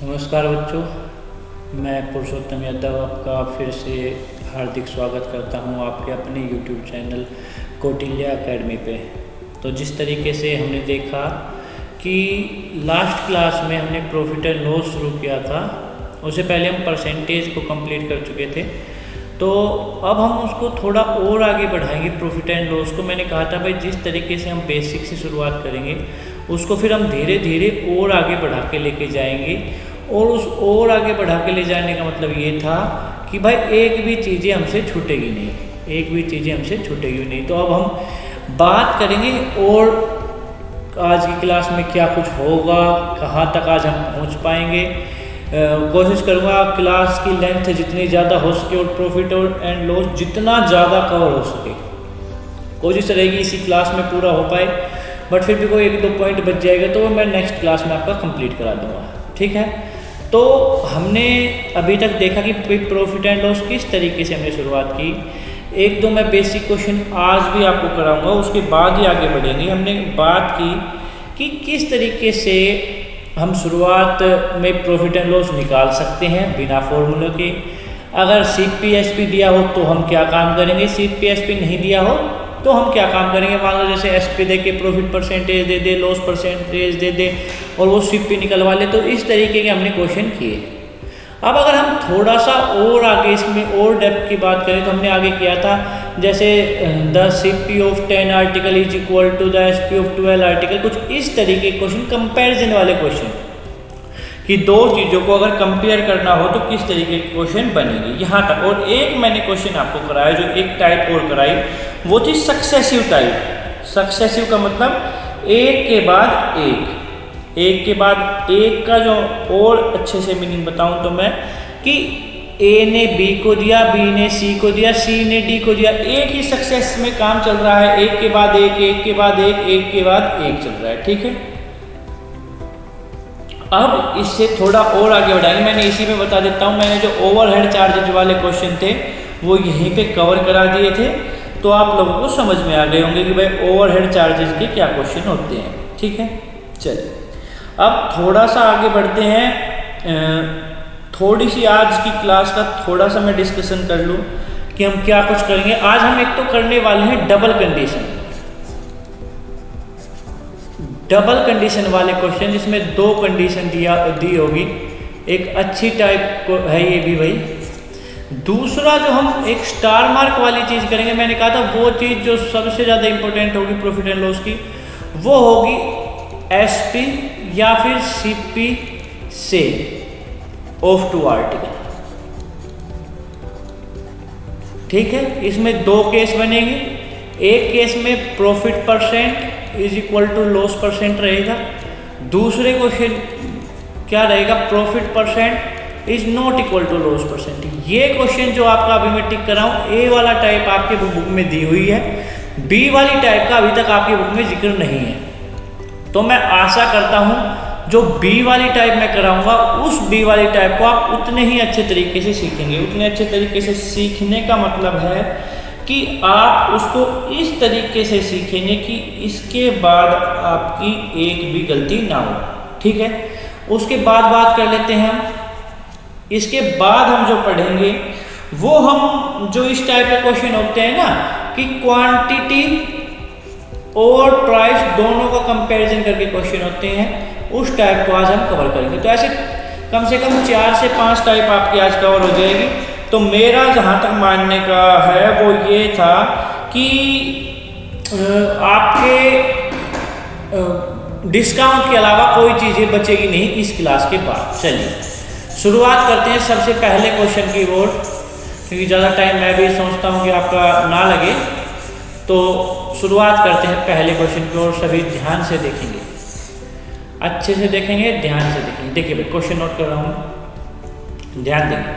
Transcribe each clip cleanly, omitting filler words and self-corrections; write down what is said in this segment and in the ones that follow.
नमस्कार बच्चों, मैं पुरुषोत्तम यादव आपका फिर से हार्दिक स्वागत करता हूं आपके अपने YouTube चैनल कौटिल्य एकेडमी पे। तो जिस तरीके से हमने देखा कि लास्ट क्लास में हमने प्रॉफिट एंड लॉस शुरू किया था, उससे पहले हम परसेंटेज को कंप्लीट कर चुके थे। तो अब हम उसको थोड़ा और आगे बढ़ाएंगे प्रॉफिट एंड लॉस को। मैंने कहा था भाई जिस तरीके से हम बेसिक से शुरुआत करेंगे उसको फिर हम धीरे धीरे और आगे बढ़ा के लेके जाएंगे। और उस और आगे बढ़ा के ले जाने का मतलब ये था कि भाई एक भी चीज़ें हमसे छूटेगी नहीं, एक भी चीज़ें हमसे छूटेगी नहीं। तो अब हम बात करेंगे और आज की क्लास में क्या कुछ होगा, कहाँ तक आज हम पहुँच पाएंगे। कोशिश करूँगा क्लास की लेंथ जितनी ज़्यादा हो सके और प्रॉफिट और एंड लॉस जितना ज़्यादा कवर हो सके कोशिश रहेगी इसी क्लास में पूरा हो पाए। बट फिर भी कोई एक दो पॉइंट बच जाएगा तो मैं नेक्स्ट क्लास में आपका कंप्लीट करा दूँगा, ठीक है। तो हमने अभी तक देखा कि प्रॉफिट एंड लॉस किस तरीके से हमने शुरुआत की। एक दो मैं बेसिक क्वेश्चन आज भी आपको कराऊंगा, उसके बाद ही आगे बढ़ेंगे। हमने बात की कि किस तरीके से हम शुरुआत में प्रॉफिट एंड लॉस निकाल सकते हैं बिना फॉर्मूले के। अगर CPSP दिया हो तो हम क्या काम करेंगे, CPSP नहीं दिया हो तो हम क्या काम करेंगे। मान लो जैसे SP दे के प्रॉफिट परसेंटेज दे दे, लॉस परसेंटेज दे दे और वो CP निकलवा ले। तो इस तरीके के हमने क्वेश्चन किए। अब अगर हम थोड़ा सा और आगे इसमें और डेप्थ की बात करें तो हमने आगे किया था जैसे the CP of 10 article is equal to the SP of 12 article, कुछ इस तरीके के क्वेश्चन, कंपेरिजन वाले क्वेश्चन कि दो चीज़ों को अगर कंपेयर करना हो तो किस तरीके के क्वेश्चन बनेंगे, यहाँ तक। और एक मैंने क्वेश्चन आपको कराया, जो एक टाइप और कराई, वो थी सक्सेसिव टाइप। सक्सेसिव का मतलब एक के बाद एक, एक के बाद एक का जो और अच्छे से मीनिंग बताऊं तो मैं कि A ने B को दिया, B ने C को दिया, C ने D को दिया। एक ही सक्सेस में काम चल रहा है, एक के बाद एक, एक के बाद एक, एक के बाद एक चल रहा है, ठीक है। अब इससे थोड़ा और आगे बढ़ाएंगे। मैंने इसी में बता देता हूँ, मैंने जो ओवरहेड चार्जेज वाले क्वेश्चन थे वो यहीं पे कवर करा दिए थे, तो आप लोगों को समझ में आ गए होंगे कि भाई ओवरहेड चार्जेस के क्या क्वेश्चन होते हैं, ठीक है। चलिए अब थोड़ा सा आगे बढ़ते हैं। थोड़ी सी आज की क्लास का थोड़ा सा मैं डिस्कशन कर लूँ कि हम क्या कुछ करेंगे। आज हम एक तो करने वाले हैं डबल कंडीशन, डबल कंडीशन वाले क्वेश्चन जिसमें दो कंडीशन दी होगी। एक अच्छी टाइप को है ये भी भाई। दूसरा जो हम एक स्टार मार्क वाली चीज़ करेंगे, मैंने कहा था वो चीज़ जो सबसे ज़्यादा इंपॉर्टेंट होगी प्रॉफिट एंड लॉस की, वो होगी SP या फिर CP से ऑफ 2 आर्टिकल, ठीक है। इसमें दो केस बनेंगे। एक केस में profit percent is equal to loss percent रहेगा। दूसरे क्वेश्चन क्या रहेगा, profit percent is not equal to loss percent. ये क्वेश्चन जो आपका अभी मैं टिक कर रहा हूँ, A वाला टाइप आपके बुक में दी हुई है, B वाली टाइप का अभी तक आपकी बुक में जिक्र नहीं है। तो मैं आशा करता हूँ जो B वाली टाइप में कराऊंगा उस B वाली टाइप को आप उतने ही अच्छे तरीके से सीखेंगे। उतने अच्छे तरीके से सीखने का मतलब है कि आप उसको इस तरीके से सीखेंगे कि इसके बाद आपकी एक भी गलती ना हो, ठीक है। उसके बाद बात कर लेते हैं हम। इसके बाद हम जो पढ़ेंगे वो हम जो इस टाइप के क्वेश्चन होते हैं ना कि क्वांटिटी और प्राइस दोनों का कंपैरिजन करके क्वेश्चन होते हैं, उस टाइप को आज हम कवर करेंगे। तो ऐसे कम से कम 4 से 5 टाइप आपकी आज कवर हो जाएगी। तो मेरा जहाँ तक मानने का है वो ये था कि आपके डिस्काउंट के अलावा कोई चीज़ें बचेगी नहीं इस क्लास के बाद। चलिए शुरुआत करते हैं सबसे पहले क्वेश्चन की ओर, क्योंकि ज़्यादा टाइम मैं भी सोचता हूँ कि आपका ना लगे। तो शुरुआत करते हैं पहले क्वेश्चन की ओर। सभी ध्यान से देखेंगे, अच्छे से देखेंगे, ध्यान से देखेंगे। देखिए भाई क्वेश्चन नोट कर रहा हूँ, ध्यान देंगे।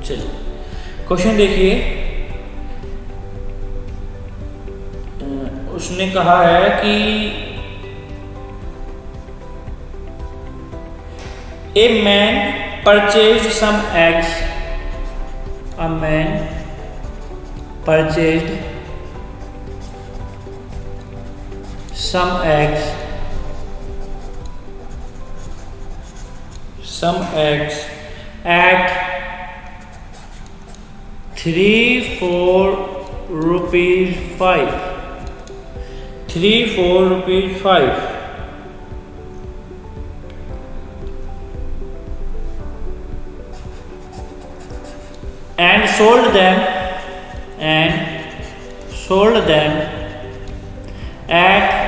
चलिए क्वेश्चन देखिए। उसने कहा है कि a man purchased some eggs, a man purchased some eggs at 3-4 rupees 5. 3-4 rupees 5. And sold them at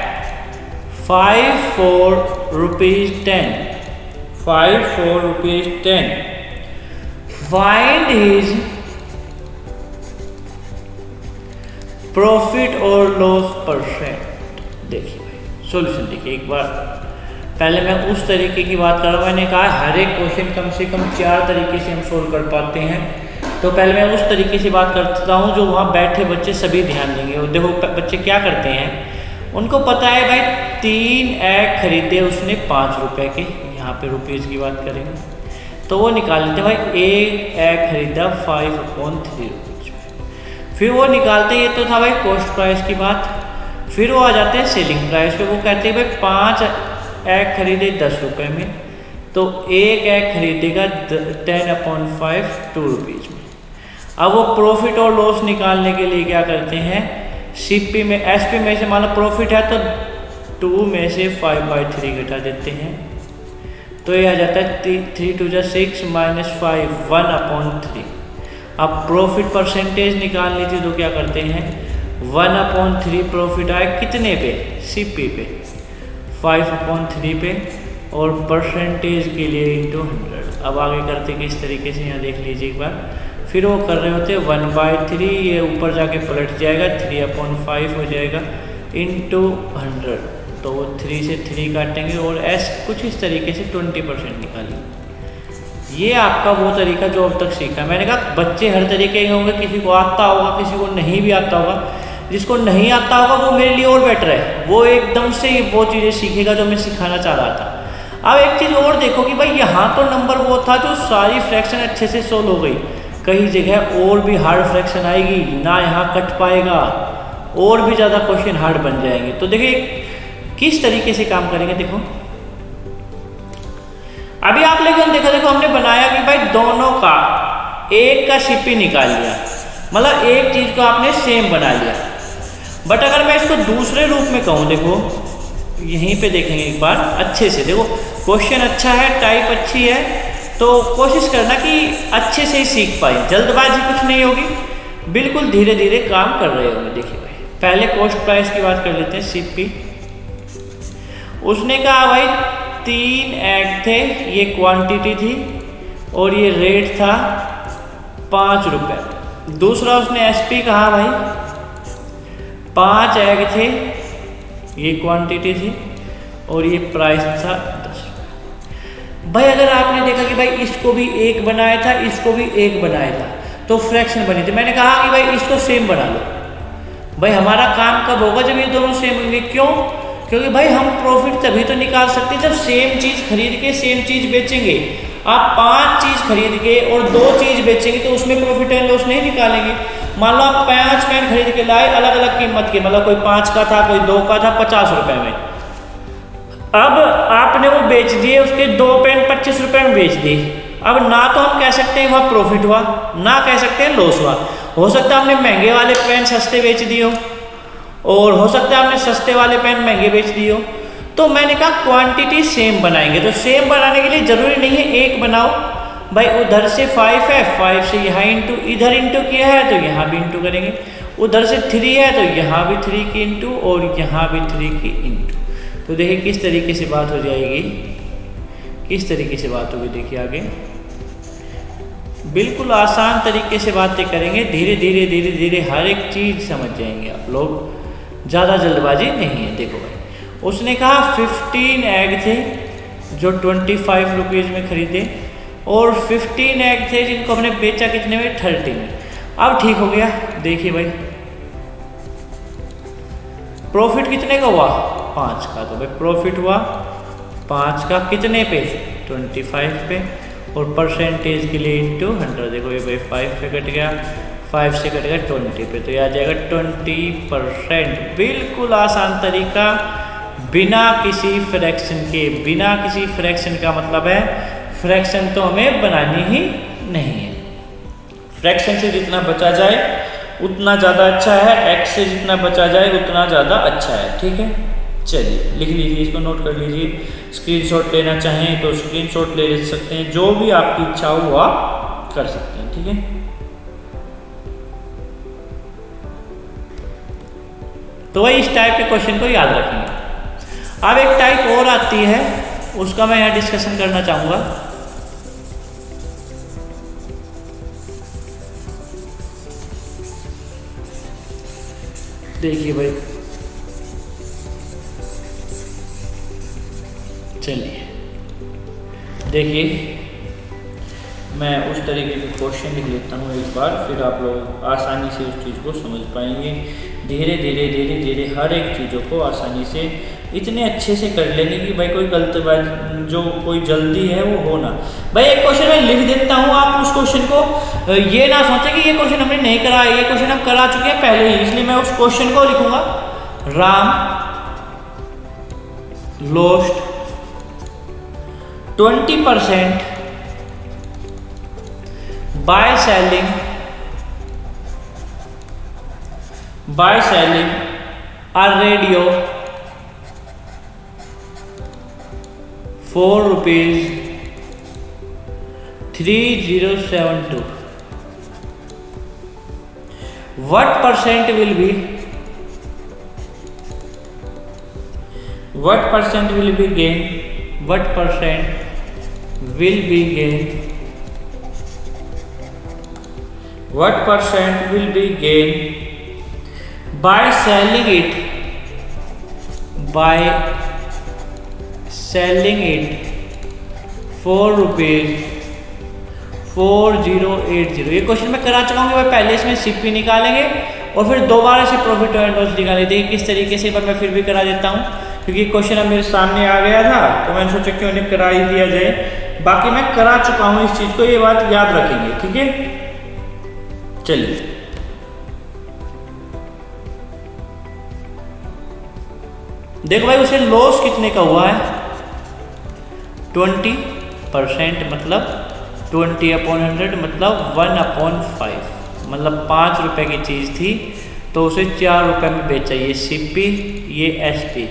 5-4 rupees 10. 5-4 rupees 10. Find his profit और लॉस परसेंट। देखिए भाई सॉल्यूशन देखिए एक बार, पहले मैं उस तरीके की बात कर रहा हूँ। मैंने कहा हर एक क्वेश्चन कम से कम 4 तरीके से हम सोल्व कर पाते हैं, तो पहले मैं उस तरीके से बात करता हूँ जो वहाँ बैठे बच्चे सभी ध्यान देंगे। और देखो बच्चे क्या करते हैं, उनको पता है भाई 3 एग खरीदे उसने 5 रुपये के, यहाँ पे रुपीज़ की बात करेंगे तो वो निकाल लेते हैं भाई एक एग खरीदा 5/3 रुपीज़ में। फिर वो निकालते, ये तो था भाई कॉस्ट प्राइस की बात। फिर वो आ जाते हैं सेलिंग प्राइस पे, वो कहते हैं भाई 5 एग खरीदे 10 रुपये में, तो एक एग खरीदेगा 10/5 2 रुपीज़ में। अब वो प्रॉफिट और लॉस निकालने के लिए क्या करते हैं, सीपी में एसपी में से मान लो प्रॉफिट है तो 2 में से 5/3 घटा देते हैं, तो ये आ जाता है 3 2 6 -5 1/3। अब प्रॉफिट परसेंटेज निकालनी थी तो क्या करते हैं 1/3 प्रॉफिट आए कितने पे, सीपी पे 5/3 पे, और परसेंटेज के लिए इंटू 100। अब आगे करते किस तरीके से, यहाँ देख लीजिए एक बार। फिर वो कर रहे होते 1/3, ये ऊपर जाके पलट जाएगा 3/5 हो जाएगा इंटू 100, तो वो 3 से 3 काटेंगे और कुछ इस तरीके से 20% निकालेंगे। ये आपका वो तरीका जो अब तक सीखा। मैंने कहा बच्चे हर तरीके के होंगे, किसी को आता होगा किसी को नहीं भी आता होगा। जिसको नहीं आता होगा वो मेरे लिए और बेटर है, वो एकदम से वो चीज़ें सीखेगा जो मैं सिखाना चाह रहा था। अब एक चीज़ और देखो कि भाई यहाँ तो नंबर वो था जो सारी फ्रैक्शन अच्छे से सोल्व हो गई, कई जगह और भी हार्ड फ्रैक्शन आएगी ना, यहाँ कट पाएगा, और भी ज़्यादा क्वेश्चन हार्ड बन जाएंगे। तो देखिए किस तरीके से काम करेंगे। देखो अभी आप लोगों ने देखो हमने बनाया कि भाई दोनों का एक का सीपी निकाल लिया, मतलब एक चीज़ को आपने सेम बना लिया। बट अगर मैं इसको दूसरे रूप में कहूँ, देखो यहीं पे देखेंगे एक बार अच्छे से। देखो क्वेश्चन अच्छा है, टाइप अच्छी है, तो कोशिश करना कि अच्छे से ही सीख पाए, जल्दबाजी कुछ नहीं होगी, बिल्कुल धीरे धीरे काम कर रहे होंगे। देखिए भाई पहले कॉस्ट प्राइस की बात कर लेते हैं। सीपी उसने कहा भाई 3 एग थे, ये क्वांटिटी थी और ये रेट था 5 रुपये। दूसरा उसने एसपी कहा भाई 5 एग थे, ये क्वांटिटी थी और ये प्राइस था 10 रुपये। भाई अगर आपने देखा कि भाई इसको भी एक बनाया था, इसको भी एक बनाया था, तो फ्रैक्शन बनी थी। मैंने कहा कि भाई इसको सेम बना लो। भाई हमारा काम कब होगा, जब ये दोनों सेम होंगे। क्यों? क्योंकि भाई हम प्रॉफिट तभी तो निकाल सकते हैं जब सेम चीज़ खरीद के सेम चीज़ बेचेंगे। आप 5 चीज़ खरीद के और 2 चीज़ बेचेंगे तो उसमें प्रॉफिट एंड लॉस नहीं निकालेंगे। मान लो आप 5 पेन खरीद के लाए अलग अलग कीमत के, मतलब कोई 5 का था कोई 2 का था 50 रुपये में। अब आपने वो बेच दिए, उसके 2 पेन 25 रुपये में बेच दिए। अब ना तो हम कह सकते हैं वह प्रॉफिट हुआ, ना कह सकते हैं लॉस हुआ। हो सकता है हमने महंगे वाले पेन सस्ते बेच दिए हो, और हो सकता है हमने सस्ते वाले पेन महंगे बेच दिए हो। तो मैंने कहा क्वांटिटी सेम बनाएंगे, तो सेम बनाने के लिए ज़रूरी नहीं है एक बनाओ। भाई उधर से 5 है, 5 से यहाँ इंटू, इधर इंटू किया है तो यहाँ भी इंटू करेंगे। उधर से 3 है तो यहाँ भी 3 की इंटू और यहाँ भी 3 की इंटू। तो देखिए किस तरीके से बात हो जाएगी, किस तरीके से बात होगी। देखिए आगे बिल्कुल आसान तरीके से बातें करेंगे, धीरे धीरे धीरे धीरे हर एक चीज़ समझ जाएंगे आप लोग, ज़्यादा जल्दबाजी नहीं है। देखो भाई उसने कहा 15 एग थे जो 25 रुपीज़ में खरीदे, और 15 एग थे जिनको हमने बेचा कितने में, 30 में। अब ठीक हो गया। देखिए भाई प्रॉफिट कितने का हुआ, 5 का। तो भाई प्रॉफिट हुआ 5 का कितने पे, 25 पे, और परसेंटेज के लिए इंटू 100। देखो ये भाई 5 पे कट गया, 5 से कट गया 20 पे, तो ये आ जाएगा 20%। बिल्कुल आसान तरीका, बिना किसी फ्रैक्शन के। बिना किसी फ्रैक्शन का मतलब है फ्रैक्शन तो हमें बनानी ही नहीं है। फ्रैक्शन से जितना बचा जाए उतना ज़्यादा अच्छा है, एक्स से जितना बचा जाए उतना ज़्यादा अच्छा है। ठीक है, चलिए लिख लीजिए, इसको नोट कर लीजिए। स्क्रीनशॉट लेना चाहें तो स्क्रीनशॉट ले सकते हैं, जो भी आपकी इच्छा हो वो आप कर सकते हैं। ठीक है, तो वही इस टाइप के क्वेश्चन को याद रखेंगे। अब एक टाइप और आती है, उसका मैं यहाँ डिस्कशन करना चाहूँगा। देखिए भाई, चलिए देखिए, मैं उस तरीके के क्वेश्चन लिख लेता हूँ एक बार, फिर आप लोग आसानी से उस चीज़ को समझ पाएंगे। धीरे धीरे धीरे धीरे हर एक चीज़ों को आसानी से इतने अच्छे से कर लेंगे कि भाई कोई गलत जो कोई जल्दी है वो हो ना। भाई एक क्वेश्चन मैं लिख देता हूँ, आप उस क्वेश्चन को ये ना सोचें कि ये क्वेश्चन हमने नहीं करा है, ये क्वेश्चन हम करा चुके हैं पहले ही, इसलिए मैं उस क्वेश्चन को लिखूंगा। Ram lost 20% by selling a radio for ₹3072. What percent will be gain? What percent will be gain? What percent will be gain by selling it for ₹4080। ये क्वेश्चन मैं करा चुका हूँ कि भाई पहले इसमें सीपी निकालेंगे और फिर दोबारा से प्रॉफिट एंड लॉस निकालेंगे। देखिए किस तरीके से, पर मैं फिर भी करा देता हूँ क्योंकि क्वेश्चन अब मेरे सामने आ गया था तो मैंने सोचा क्यों नहीं करा ही दिया जाए। बाकी मैं करा चुका हूँ इस चीज को, ये बात याद रखेंगे। ठीक है, चलिए देखो भाई, उसे लॉस कितने का हुआ है? 20% मतलब 20/100 मतलब 1/5, मतलब 5 रुपए की चीज़ थी तो उसे 4 रुपए में बेचा। ये सीपी, ये एसपी।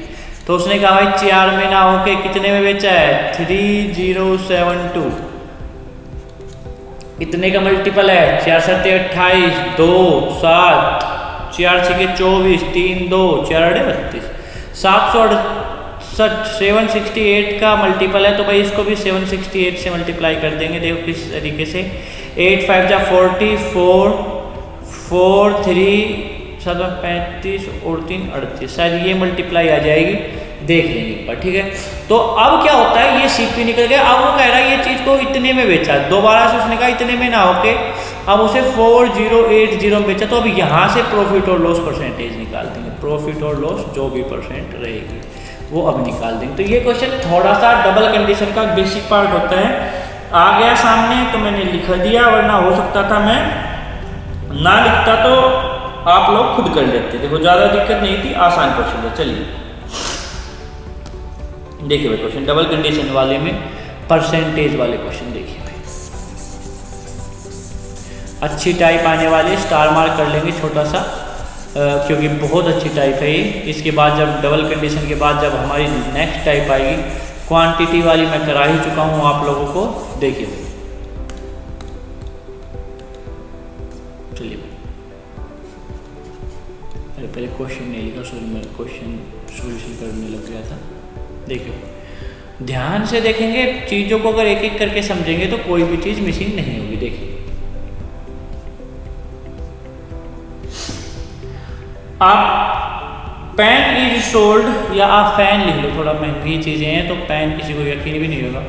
तो उसने कहा भाई 4 में ना होके कितने में बेचा है? 3072। इतने का मल्टीपल है 4 7 28, 2 7, 4 6 24, 3 2 4 32, 768 का मल्टीपल है। तो भाई इसको भी 768 से मल्टीप्लाई कर देंगे। देखो किस तरीके से, 8 5 जा 44, 4 3 7 35 और 3 38, शायद ये मल्टीप्लाई आ जाएगी, देख लेंगे एक बार। ठीक है, तो अब क्या होता है, ये सीपी निकल गया। अब वो कह रहा है ये चीज़ को इतने में बेचा, दोबारा से उसने कहा इतने में ना होके अब उसे 4080 में बेचा। तो अब यहाँ से प्रॉफिट और लॉस परसेंटेज निकाल देंगे। प्रॉफिट और लॉस जो भी परसेंट रहेगी वो अब निकाल देंगे। तो ये क्वेश्चन थोड़ा सा डबल कंडीशन का बेसिक पार्ट होता है। आ गया सामने तो मैंने लिख दिया, वरना हो सकता था मैं ना लिखता तो आप लोग खुद कर लेते। देखो ज़्यादा दिक्कत नहीं थी, आसान क्वेश्चन है। चलिए देखिए भाई, क्वेश्चन डबल कंडीशन वाले में परसेंटेज वाले क्वेश्चन देखिए भाई, अच्छी टाइप आने वाले स्टार मार्क कर लेंगे छोटा सा, क्योंकि बहुत अच्छी टाइप है ये। इसके बाद जब डबल कंडीशन के बाद जब हमारी नेक्स्ट टाइप आएगी, क्वांटिटी वाली मैं करा ही चुका हूँ आप लोगों को। देखिए भाई, चलिए अरे पहले क्वेश्चन नहीं लिखा, सॉरी, मैं क्वेश्चन सोल्यूशन करने लग गया था। देखिए ध्यान से देखेंगे चीज़ों को, अगर एक एक करके समझेंगे तो कोई भी चीज़ मिसिंग नहीं होगी। देखिए आप पेन इज सोल्ड, या आप फैन लिख लो, थोड़ा महंगी चीज़ें हैं तो पेन किसी को यकीन भी नहीं होगा।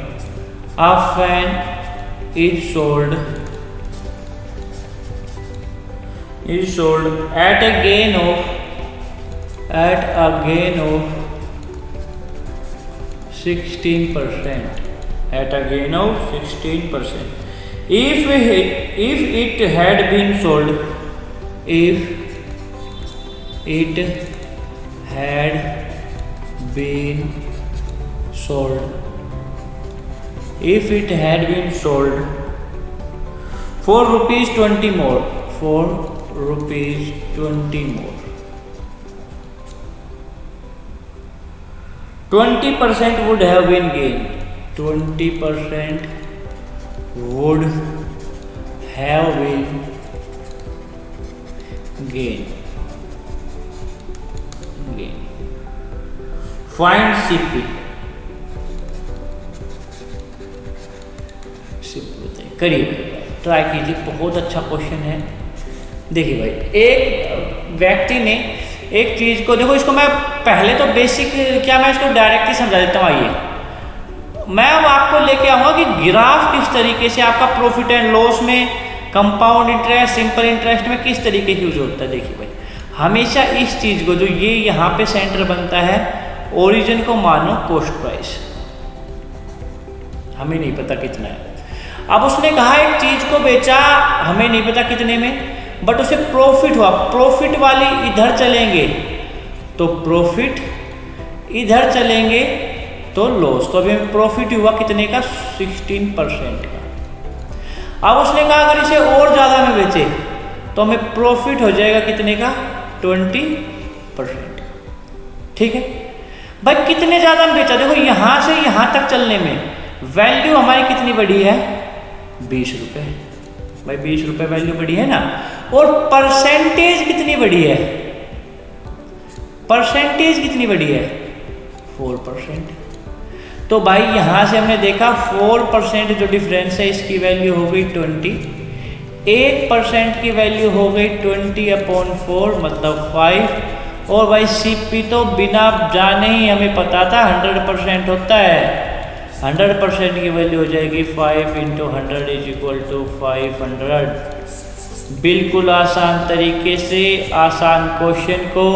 आप fan is sold at a gain of 16%. At a gain of 16%. If it had been sold, if it had been sold, if it had been sold for rupees 20 more, for rupees 20 more, 20% would have been gained, 20% would have been gained. Find CP. करिए भाई, try कीजिए, बहुत अच्छा question है। देखिए भाई, एक व्यक्ति ने एक चीज़ को, देखो इसको मैं पहले तो बेसिक क्या, मैं इसको डायरेक्ट ही समझा देता हूँ। आइए मैं अब आपको लेके आऊँगा कि ग्राफ किस तरीके से आपका प्रॉफिट एंड लॉस में, कंपाउंड इंटरेस्ट, सिंपल इंटरेस्ट में किस तरीके से यूज होता है। देखिए भाई, हमेशा इस चीज़ को, जो ये यहाँ पे सेंटर बनता है, ओरिजिन को मानो कॉस्ट प्राइस, हमें नहीं पता कितना है। अब उसने कहा एक चीज को बेचा, हमें नहीं पता कितने में, बट उसे प्रॉफिट हुआ, प्रॉफिट वाली इधर चलेंगे तो प्रॉफिट, इधर चलेंगे तो लॉस। तो अभी प्रॉफिट हुआ कितने का, 16% का। अब उसने कहा अगर इसे और ज़्यादा में बेचे तो हमें प्रॉफिट हो जाएगा कितने का, 20%। ठीक है भाई, कितने ज़्यादा में बेचा, देखो यहाँ से यहाँ तक चलने में वैल्यू हमारी कितनी बड़ी है, 20 रुपये। भाई 20 रुपये वैल्यू बड़ी है ना, और परसेंटेज कितनी बड़ी है, परसेंटेज कितनी बड़ी है, 4%। तो भाई यहाँ से हमने देखा 4% जो डिफरेंस है, इसकी वैल्यू हो गई 20, 1% की वैल्यू हो गई 20/4 मतलब 5। और भाई CP तो बिना जाने ही हमें पता था 100% होता है, 100% की वैल्यू हो जाएगी 5 × 100 = 500। बिल्कुल आसान तरीके से आसान क्वेश्चन को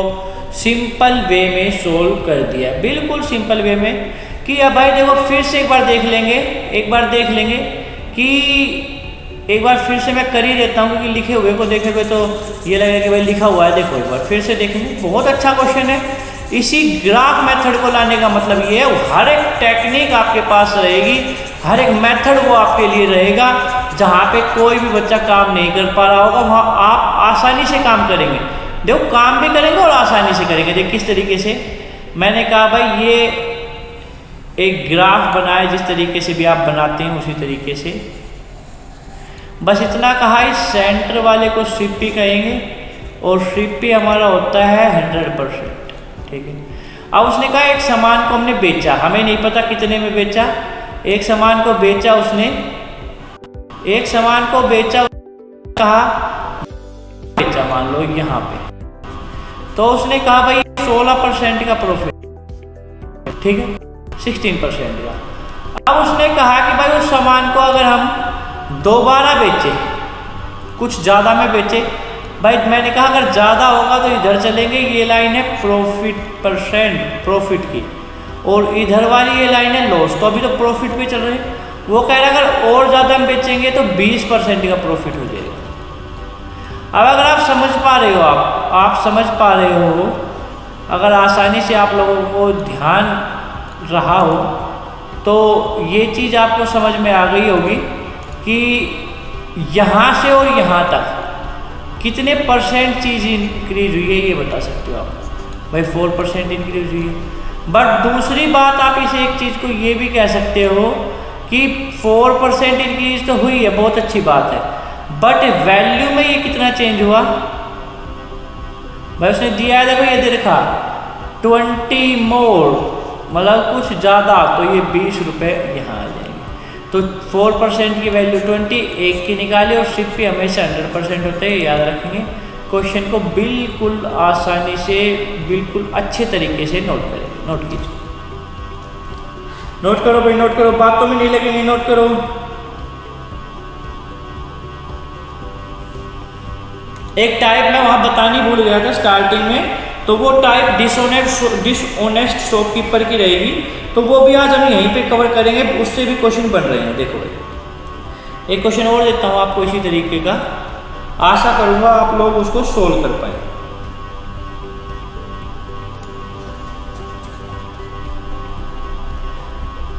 सिंपल वे में सोल्व कर दिया, बिल्कुल सिंपल वे में। कि अब भाई देखो फिर से एक बार देख लेंगे, कि एक बार फिर से मैं कर ही देता हूँ, क्योंकि लिखे हुए को देखे हुए तो ये लगेगा कि भाई लिखा हुआ है। देखो एक बार फिर से देखेंगे, बहुत अच्छा क्वेश्चन है। इसी ग्राफ मेथड को लाने का मतलब ये है, हर एक टेक्निक आपके पास रहेगी, हर एक मेथड वो आपके लिए रहेगा। जहाँ पे कोई भी बच्चा काम नहीं कर पा रहा होगा, वहाँ आप आसानी से काम करेंगे। देखो काम भी करेंगे और आसानी से करेंगे। देख किस तरीके से मैंने कहा भाई, ये एक ग्राफ बनाए, जिस तरीके से भी आप बनाते हैं उसी तरीके से। बस इतना कहा, इस सेंटर वाले को CP कहेंगे और CP हमारा होता है 100%। ठीक है, अब उसने कहा एक सामान को हमने बेचा, हमें नहीं पता कितने में बेचा, एक सामान को बेचा उसने, एक सामान को बेचा, कहा बेचा मान लो यहाँ पे, तो उसने कहा भाई 16% का प्रॉफिट, ठीक है 16% का। अब उसने कहा कि भाई उस सामान को अगर हम दोबारा बेचे, कुछ ज़्यादा में बेचे, भाई मैंने कहा अगर ज़्यादा होगा तो इधर चलेंगे, ये लाइन है प्रॉफिट की, और इधर वाली ये लाइन है लॉस। तो अभी तो प्रॉफिट पे चल रहे हैं, वो कह रहा है अगर और ज़्यादा हम बेचेंगे तो 20% का प्रॉफिट हो जाएगा। अब अगर आप समझ पा रहे हो, आप समझ पा रहे हो, अगर आसानी से आप लोगों को ध्यान रहा हो तो ये चीज़ आपको समझ में आ गई होगी कि यहाँ से और यहाँ तक कितने परसेंट चीज़ इंक्रीज हुई है, ये बता सकते हो आप। भाई 4% इंक्रीज हुई है। बट दूसरी बात आप इसे एक चीज़ को ये भी कह सकते हो कि 4% इंक्रीज तो हुई है, बहुत अच्छी बात है, बट वैल्यू में ये कितना चेंज हुआ। भाई उसने दिया है, देखो ये दे रखा 20 मोर, मतलब कुछ ज़्यादा, तो ये 20 रुपये यहाँ आ जाएंगे। तो 4% की वैल्यू 20, एक की निकाले, और CP हमेशा 100% होते हैं, याद रखेंगे। क्वेश्चन को बिल्कुल आसानी से, बिल्कुल अच्छे तरीके से नोट करें, नोट कीजिए, नोट करो भाई, नोट करो, बातों में नहीं लगेंगे, नोट करो। एक टाइप मैं वहाँ बतानी भूल गया था स्टार्टिंग में, तो वो टाइप डिसऑनेस्ट शॉपकीपर की रहेगी, तो वो भी आज हम यहीं पे कवर करेंगे, उससे भी क्वेश्चन बन रहे हैं। देखो भाई एक क्वेश्चन और देता हूँ आपको इसी तरीके का, आशा करूँगा आप लोग उसको सोल्व कर पाए।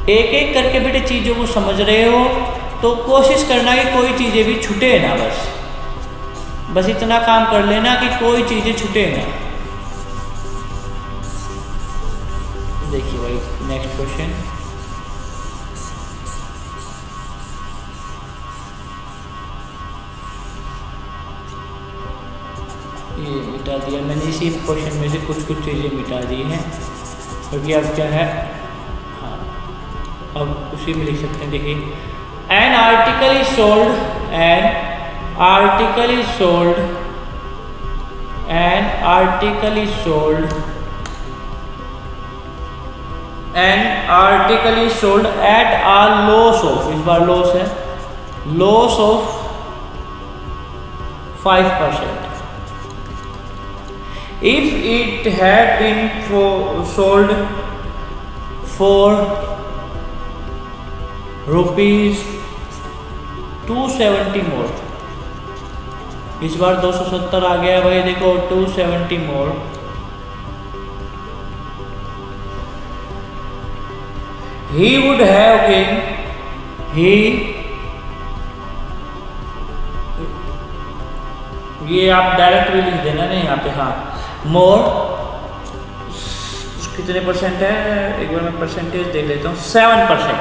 एक एक करके बेटे चीज़ों को समझ रहे हो, तो कोशिश करना कि कोई चीज़ें भी छूटे ना, बस इतना काम कर लेना कि कोई चीज़ें छूटे ना। देखिए भाई नेक्स्ट क्वेश्चन, ये मिटा दिया मैंने, इसी क्वेश्चन में से कुछ चीज़ें मिटा दी हैं, क्योंकि अब क्या है, हाँ अब उसी में लिख सकते हैं। देखिए an article is sold, an article is sold, an article is sold, an article is sold at a loss of, इस बार लॉस है, loss of 5%। If it had been sold for rupees 270 more, इस बार 270 आ गया भाई, देखो 270 more, he would have gained, ये आप direct भी लिख देना नहीं यहाँ पे, हाँ मोर कितने परसेंट है, एक बार मैं परसेंटेज देख लेता हूँ, 7%,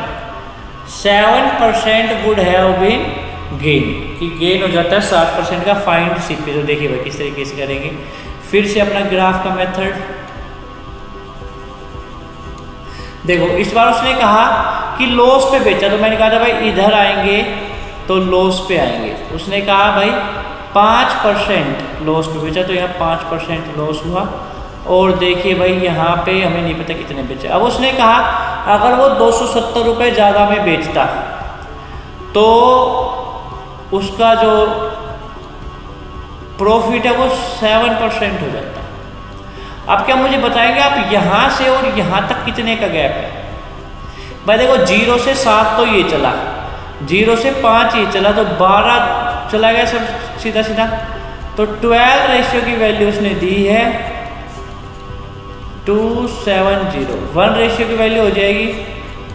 7% वुड हैव बीन गेन, कि गेन हो जाता है 7% का फाइंड सीपी। तो देखिए भाई किस तरीके से करेंगे, फिर से अपना ग्राफ का मेथड देखो। इस बार उसने कहा कि लॉस पे बेचा, तो मैंने कहा था भाई इधर आएंगे तो लॉस पे आएंगे, उसने कहा भाई 5% लॉस पे बेचा, तो यहाँ 5% लॉस हुआ। और देखिए भाई यहाँ पे हमें नहीं पता कितने बेचे। अब उसने कहा अगर वो 270 रुपये ज़्यादा में बेचता तो उसका जो प्रॉफिट है वो 7% हो जाता। अब क्या मुझे बताएंगे आप यहाँ से और यहाँ तक कितने का गैप है? भाई देखो 0 से 7 तो ये चला, 0 से 5 ये चला, तो 12 चला गया सब सीधा सीधा। तो 12 रेशियो की वैल्यू उसने दी है 270, 1 रेशियो की वैल्यू हो जाएगी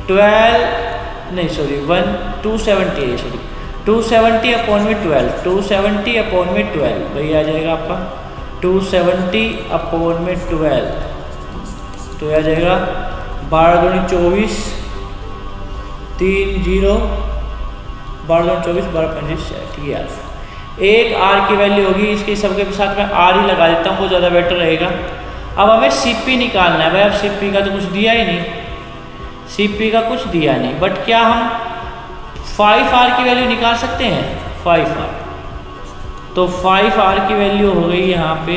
270 है, सॉरी 270 अपॉन में 12, 270 अपॉन में 12 वही आ जाएगा आपका 270 अपॉन में 12, तो आ जाएगा 12 दूनी 24, 3 0, 12 दूनी 24, 12 25 60 यार। एक आर की वैल्यू होगी, इसके सबके साथ में आर ही लगा देता हूँ, वो ज़्यादा बेटर रहेगा। अब हमें सीपी निकालना है भाई, अब सीपी का तो कुछ दिया ही नहीं, सीपी का कुछ दिया नहीं, बट क्या हम 5R की वैल्यू निकाल सकते हैं? 5R, तो 5R की वैल्यू हो गई यहाँ पे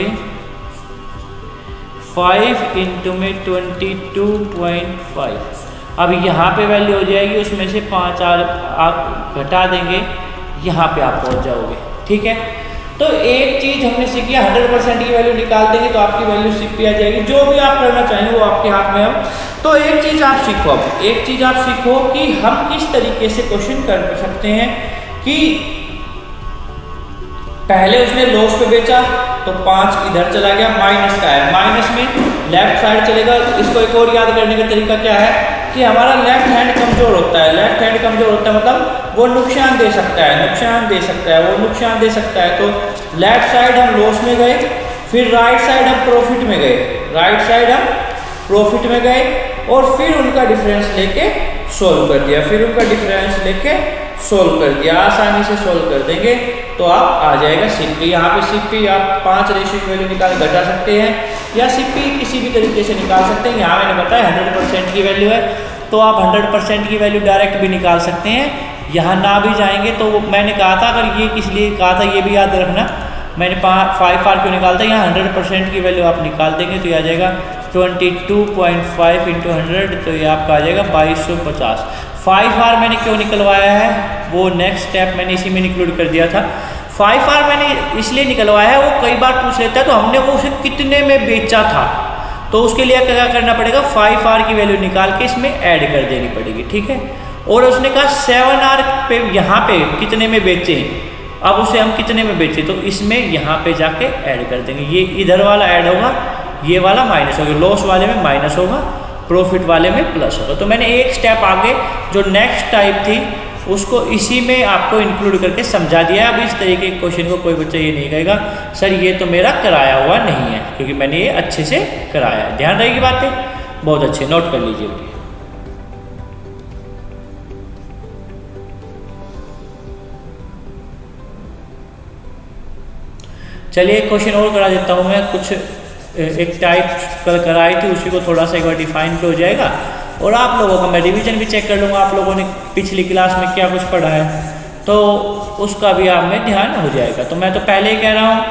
5 इंटू में 22.5। अब यहाँ पे वैल्यू हो जाएगी, उसमें से 5R आप घटा देंगे, यहाँ पे आप पहुँच जाओगे। ठीक है, तो एक चीज़ हमने सीखी, 100% की वैल्यू निकाल देंगे तो आपकी वैल्यू सीपी आ जाएगी। जो भी आप करना चाहें वो आपके हाथ में हो। तो एक चीज़ आप सीखो, अब एक चीज़ आप सीखो कि हम किस तरीके से क्वेश्चन कर सकते हैं कि पहले उसने लॉस पे बेचा तो 5 इधर चला गया, माइनस का है, माइनस में लेफ्ट साइड चलेगा। इसको एक और याद करने का तरीका क्या है कि हमारा लेफ्ट हैंड कमजोर होता है, लेफ्ट हैंड कमजोर होता है मतलब वो नुकसान दे सकता है, नुकसान दे सकता है, वो नुकसान दे सकता है। तो लेफ्ट साइड हम लॉस में गए, फिर राइट साइड हम प्रॉफिट में गए, राइट साइड हम प्रॉफिट में गए और फिर उनका डिफरेंस लेके सोल्व कर दिया, फिर उनका डिफरेंस लेके सोल्व कर दिया। आसानी से सोल्व कर देंगे तो आप आ जाएगा सीपी। यहाँ पे सीपी आप 5 रेशियो की वैल्यू निकाल घटा सकते हैं या सीपी किसी भी तरीके से निकाल सकते हैं। यहाँ मैंने बताया 100% की वैल्यू है तो आप 100% की वैल्यू डायरेक्ट भी निकाल सकते हैं। यहाँ ना भी जाएंगे तो मैंने कहा था, अगर ये किस लिए कहा था ये भी याद रखना, मैंने 5R क्यों निकालता है, यहाँ 100% की वैल्यू आप निकाल देंगे तो ये आ जाएगा 22.5 इंटू 100, तो ये आपका आ जाएगा 2250। 5R मैंने क्यों निकलवाया है वो नेक्स्ट स्टेप मैंने इसी में इंक्लूड कर दिया था। 5R मैंने इसलिए निकलवाया है, वो कई बार पूछ लेता है तो हमने वो उसे कितने में बेचा था, तो उसके लिए क्या करना पड़ेगा, 5R की वैल्यू निकाल के इसमें ऐड कर देनी पड़ेगी। ठीक है, और उसने कहा 7R पे यहाँ पे कितने में बेचे, अब उसे हम कितने में बेचे तो इसमें यहाँ पे जाके ऐड कर देंगे। ये इधर वाला ऐड होगा, ये वाला माइनस होगा, लॉस वाले में माइनस होगा प्रॉफिट वाले में प्लस होगा। तो मैंने एक स्टेप आगे जो नेक्स्ट टाइप थी उसको इसी में आपको इंक्लूड करके समझा दिया। अब इस तरीके के क्वेश्चन को कोई बच्चा ये नहीं कहेगा सर ये तो मेरा कराया हुआ नहीं है, क्योंकि मैंने ये अच्छे से कराया है। ध्यान रहेगी बातें, बहुत अच्छे, नोट कर लीजिए बेटे। चलिए एक क्वेश्चन और करा देता हूँ मैं, कुछ एक टाइप कल कराई थी उसी को थोड़ा सा एक बार डिफाइन हो जाएगा, और आप लोगों का मैं रिवीजन भी चेक कर लूँगा आप लोगों ने पिछली क्लास में क्या कुछ पढ़ा है, तो उसका भी आप में ध्यान हो जाएगा। तो मैं तो पहले ही कह रहा हूँ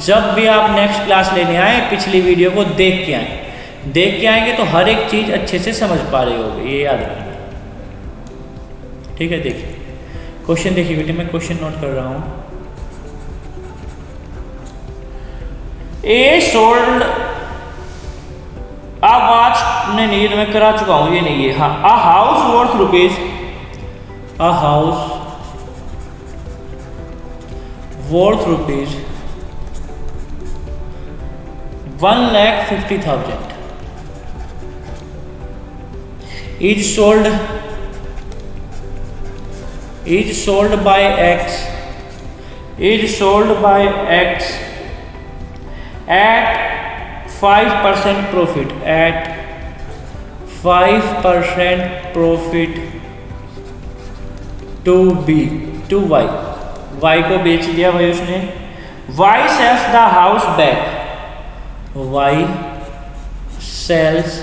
जब भी आप नेक्स्ट क्लास लेने आए पिछली वीडियो को देख के आए, देख के आएंगे तो हर एक चीज़ अच्छे से समझ पा रहे होगे, ये याद रखना। ठीक है, देखिए क्वेश्चन देखिए बेटे, मैं क्वेश्चन नोट कर रहा हूँ। ए सोल्ड आ वॉच, नहीं ये तो मैं करा चुका हूँ, ये नहीं है। हाँ, a house worth rupees, a house worth rupees 1,50,000 is sold by X, is sold by X at 5% profit, at 5% profit to B, to Y, Y को बेच दिया भाई उसने। Y sells the house back, Y sells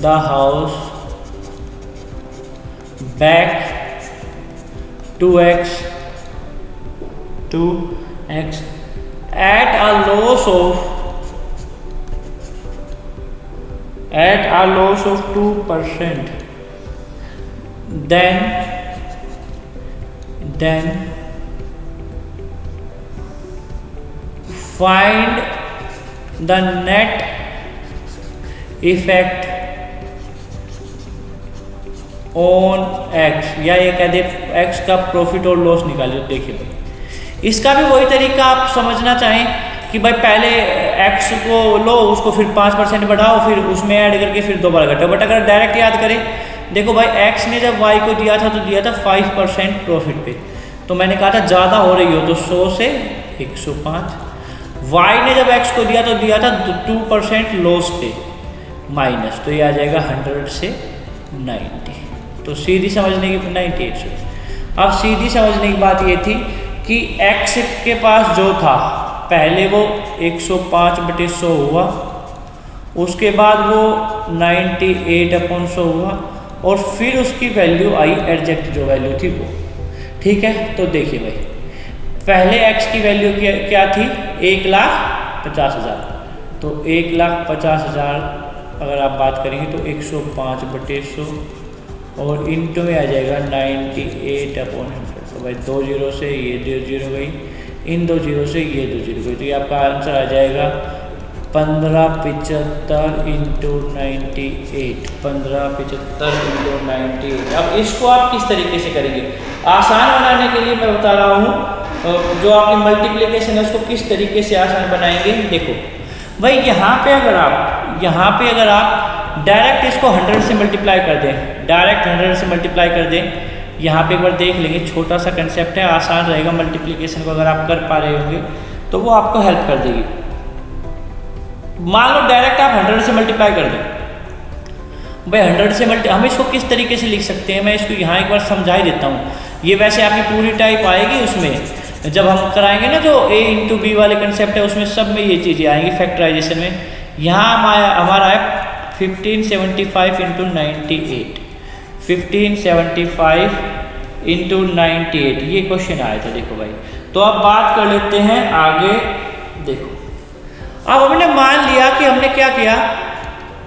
the house back to X, to X at a loss of, at a loss of 2%, then find the net effect on X, या ये कह दे X का profit और loss निकालिए। देखिए भाई इसका भी वही तरीका आप समझना चाहें कि भाई पहले X को लो, उसको फिर 5% बढ़ाओ, फिर उसमें ऐड करके फिर दोबारा घटाओ। बट अगर डायरेक्ट याद करें, देखो भाई X ने जब Y को दिया था तो दिया था 5% प्रॉफिट पे, तो मैंने कहा था ज़्यादा हो रही हो तो 100 से 105। Y ने जब X को दिया तो दिया था 2% लॉस पे माइनस, तो ये आ जाएगा 100 से 90। तो सीधी समझने की 98। अब सीधी समझने की बात ये थी कि X के पास जो था पहले वो 105/100 हुआ, उसके बाद वो 98/100 हुआ, और फिर उसकी वैल्यू आई एग्जैक्ट जो वैल्यू थी वो। ठीक है, तो देखिए भाई पहले X की वैल्यू क्या थी, 1,50,000, तो 1,50,000 अगर आप बात करेंगे तो 105/100 और इंटू में आ जाएगा 98/100। तो भाई 2 जीरो से ये 2 जीरो गई, इन 2 जीरो से ये 2 जीरो गई, तो ये आपका आंसर आ जाएगा 1575 इंटू 98, 1575 इंटू 98। अब इसको आप किस तरीके से करेंगे, आसान बनाने के लिए मैं बता रहा हूँ जो आपकी मल्टीप्लिकेशन है उसको किस तरीके से आसान बनाएंगे। देखो भाई यहाँ पे अगर आप डायरेक्ट इसको 100 से मल्टीप्लाई कर दें, डायरेक्ट 100 से मल्टीप्लाई कर दें, यहाँ पे एक बार देख लेंगे, छोटा सा कंसेप्ट है, आसान रहेगा मल्टीप्लिकेशन को अगर आप कर पा रहे होंगे तो वो आपको हेल्प कर देगी। मान लो डायरेक्ट आप 100 से मल्टीप्लाई कर दें, भाई 100 से हम इसको किस तरीके से लिख सकते हैं, मैं इसको यहाँ एक बार समझा ही देता हूँ। ये वैसे आपकी पूरी टाइप आएगी उसमें जब हम कराएंगे ना जो A इंटू बी वाले कंसेप्ट है, उसमें सब में ये चीज़ें आएंगी फैक्टराइजेशन में। यहाँ हमारा है 1575 इंटू 98, 1575 इंटू 98, ये क्वेश्चन आया था। देखो भाई, तो अब बात कर लेते हैं आगे। देखो अब हमने मान लिया कि हमने क्या किया,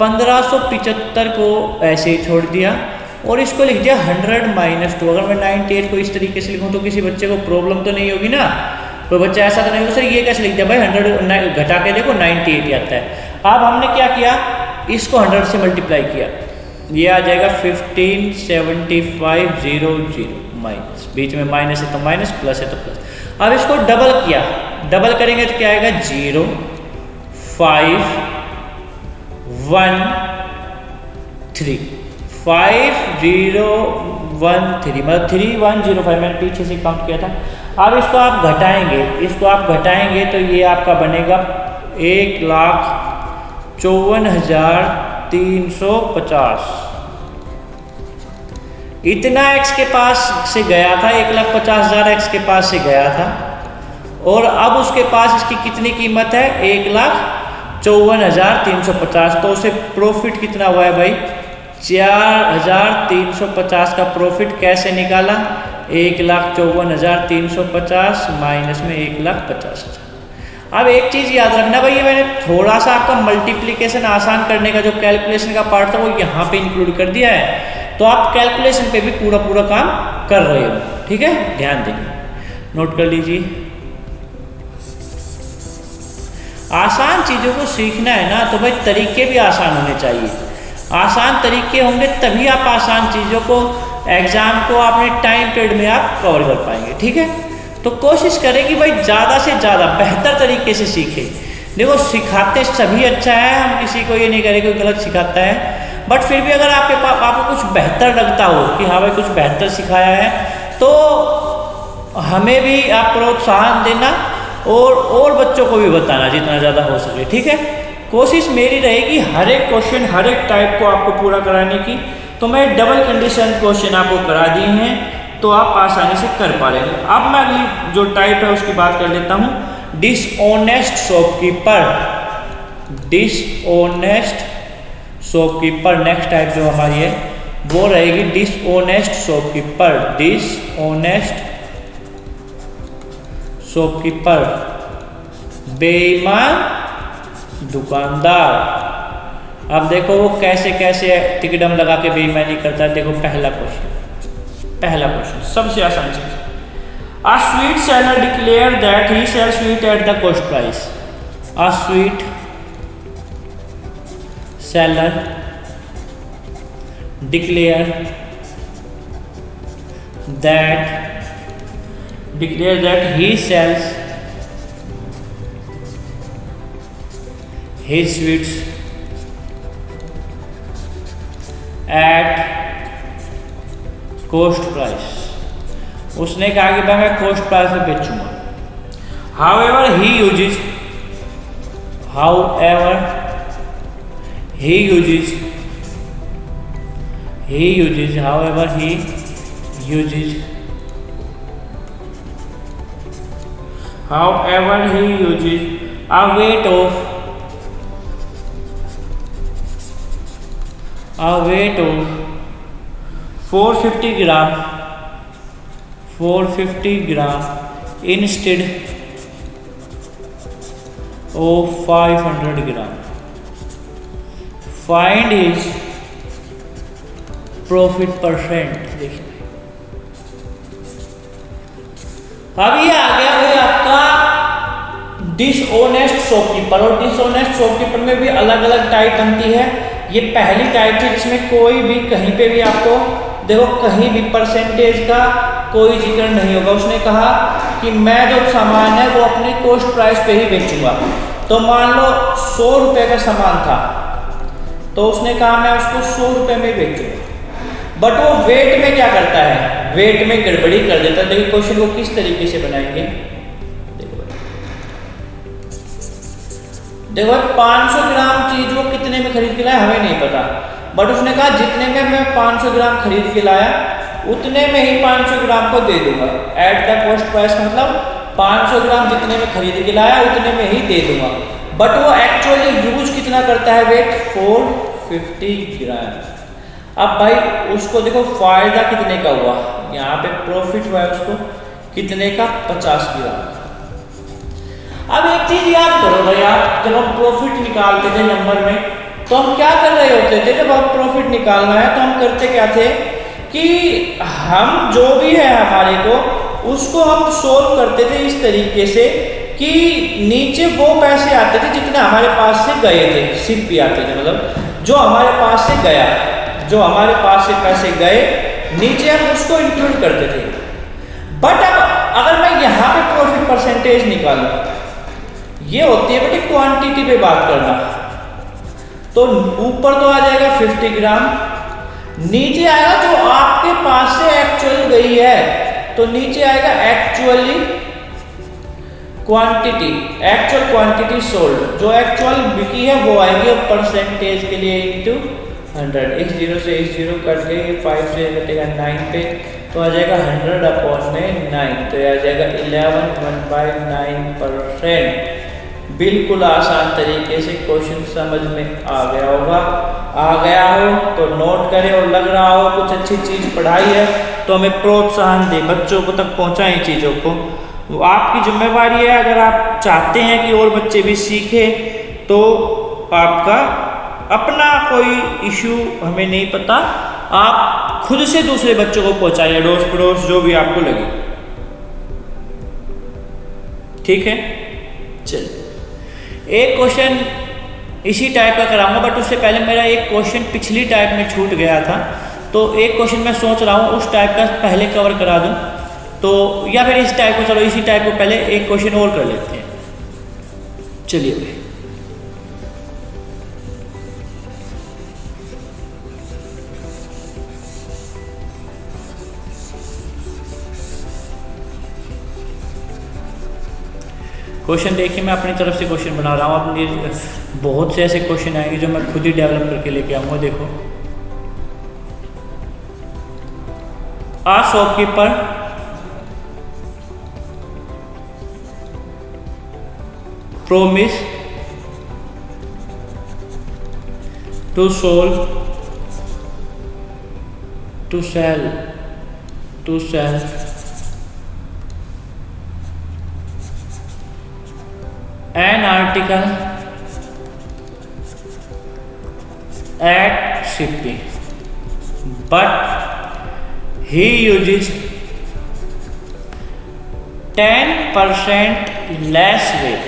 1575 को ऐसे ही छोड़ दिया और इसको लिख दिया 100-2। अगर मैं 98 को इस तरीके से लिखूं तो किसी बच्चे को प्रॉब्लम तो नहीं होगी ना, तो बच्चा ऐसा तो नहीं होगा सर ये कैसे लिख दिया, भाई 100 घटा के देखो 98 आता है। अब हमने क्या किया, इसको 100 से मल्टीप्लाई किया, ये आ जाएगा 157500 माइनस, बीच में माइनस है तो माइनस, प्लस है तो प्लस। अब इसको डबल किया, डबल करेंगे तो क्या आएगा 0, 5, 1, 5013 मतलब 3105 मैंने पीछे से काउंट किया था। अब इसको आप घटाएंगे तो ये आपका बनेगा 1,54,350। इतना x के पास से गया था, 1,50,000 x के पास से गया था, और अब उसके पास इसकी कितनी कीमत है, 1,54,350। तो उसे प्रॉफिट कितना हुआ है भाई, 4,350 का प्रॉफिट कैसे निकाला, 1,54,350 माइनस में 1,50,000। अब एक चीज़ याद रखना भाई, ये मैंने थोड़ा सा आपका मल्टीप्लिकेशन आसान करने का जो कैलकुलेशन का पार्ट था वो यहाँ पे इंक्लूड कर दिया है, तो आप कैलकुलेशन पे भी पूरा काम कर रहे हो, ठीक है, ध्यान देंगे, नोट कर लीजिए। आसान चीज़ों को सीखना है ना, तो भाई तरीके भी आसान होने चाहिए। आसान तरीके होंगे तभी आप आसान चीज़ों को एग्ज़ाम को अपने टाइम पीरियड में आप कवर कर पाएंगे, ठीक है। तो कोशिश करें कि भाई ज़्यादा से ज़्यादा बेहतर तरीके से सीखें। देखो सिखाते सभी अच्छा है, हम किसी को ये नहीं करें कोई गलत सिखाता है, बट फिर भी अगर आपको कुछ बेहतर लगता हो कि हाँ भाई कुछ बेहतर सिखाया है, तो हमें भी आप प्रोत्साहन देना और बच्चों को भी बताना जितना ज़्यादा हो सके, ठीक है। कोशिश मेरी रहेगी हर एक क्वेश्चन हर एक टाइप को आपको पूरा कराने की। तो मैं डबल कंडीशन क्वेश्चन आपको करा दिए हैं, तो आप आसानी से कर पा लेंगे। अब मैं अगली जो टाइप है उसकी बात कर लेता हूँ, dishonest shopkeeper. Dishonest shopkeeper next type जो हमारी है वो रहेगी डिसऑनेस्ट शॉपकीपर। डिसऑनेस्ट शॉपकीपर, बेईमान दुकानदार। अब देखो वो कैसे कैसे टिकटम लगा के बेईमानी करता है। देखो पहला क्वेश्चन सबसे आसान चीज, a sweet seller declare that he sell sweet at the cost price. A sweet seller declare that he sells his sweets at cost price। उसने कहा कि भाई मैं कॉस्ट प्राइस पे बेचूंगा। however he uses a weight of 450 gram instead of 500 gram। Find his profit percent. देखिए अब ये आ गया भाई आपका डिसऑनेस्ट शॉपकीपर। और डिसऑनेस्ट शॉपकीपर में भी अलग अलग टाइप बनती है। ये पहली टाइप थी जिसमें कोई भी कहीं पे भी आपको देखो कहीं भी परसेंटेज का कोई जिक्र नहीं होगा। उसने कहा कि मैं जो सामान है वो अपने कॉस्ट प्राइस पे ही बेचूंगा। तो मान लो 100 रुपये का सामान था, तो उसने कहा मैं उसको 100 रुपये में बेचूंगा, बट वो वेट में क्या करता है, वेट में गड़बड़ी कर देता है। देखिए क्वेश्चन को किस तरीके से बनाएंगे, देखो 500 ग्राम चीज वो कितने में खरीद के लाया हमें नहीं पता, बट उसने कहा जितने में मैं 500 ग्राम खरीद के लाया उतने में ही 500 ग्राम को दे दूंगा। एट द कॉस्ट प्राइस मतलब 500 ग्राम जितने में खरीद के लाया उतने में ही दे दूंगा, बट वो एक्चुअली यूज कितना करता है वेट 450 ग्राम। अब भाई उसको देखो फायदा कितने का हुआ, यहाँ पे प्रॉफिट हुआ है उसको कितने का 50 ग्राम। अब एक चीज याद करो भाई, आप जब हम प्रॉफिट निकालते थे नंबर में तो हम क्या कर रहे होते थे, जब हम प्रॉफिट निकालना है तो हम करते क्या थे कि हम जो भी है हमारे को उसको हम सोल्व करते थे इस तरीके से कि नीचे वो पैसे आते थे जितने हमारे पास से गए थे, सिर्फ भी आते थे, मतलब जो हमारे पास से गया, जो हमारे पास से पैसे गए नीचे हम उसको इंक्लूड करते थे। बट अब अगर मैं यहाँ पे प्रॉफिट परसेंटेज निकालूं, ये होती है बेटी क्वांटिटी पे बात करना। तो ऊपर तो आ जाएगा 50 ग्राम, नीचे आएगा जो आपके पास से एक्चुअल गई है, तो नीचे आएगा एक्चुअल क्वांटिटी सोल्ड, जो एक्चुअल बिकी है वो आएगी परसेंटेज के लिए इंटू 100। इस 0 से इस 0 कट गई, 5 से कटेगा 9 पे, तो आ जाएगा 100/9, तो आ जाएगा 11/9%। बिल्कुल आसान तरीके से क्वेश्चन समझ में आ गया होगा। आ गया हो तो नोट करें, और लग रहा हो कुछ अच्छी चीज़ पढ़ाई है तो हमें प्रोत्साहन दें, बच्चों को तक पहुँचाएं चीज़ों को। वो आपकी जिम्मेवारी है। अगर आप चाहते हैं कि और बच्चे भी सीखें तो आपका अपना कोई इशू हमें नहीं पता, आप खुद से दूसरे बच्चों को पहुंचाइए, अड़ोस पड़ोस जो भी आपको लगे। ठीक है, चलिए एक क्वेश्चन इसी टाइप का कराऊंगा, बट उससे पहले मेरा एक क्वेश्चन पिछली टाइप में छूट गया था, तो एक क्वेश्चन मैं सोच रहा हूँ उस टाइप का पहले कवर करा दूँ, तो या फिर इस टाइप को, चलो इसी टाइप को पहले एक क्वेश्चन और कर लेते हैं। चलिए भाई, क्वेश्चन देखिए, मैं अपनी तरफ से क्वेश्चन बना रहा हूँ। अपनी बहुत से ऐसे क्वेश्चन आएंगे जो मैं खुद ही डेवलप करके लेके आऊँगा। देखो, आ shopkeeper promise to sell an article at shipping, but he uses 10% less weight.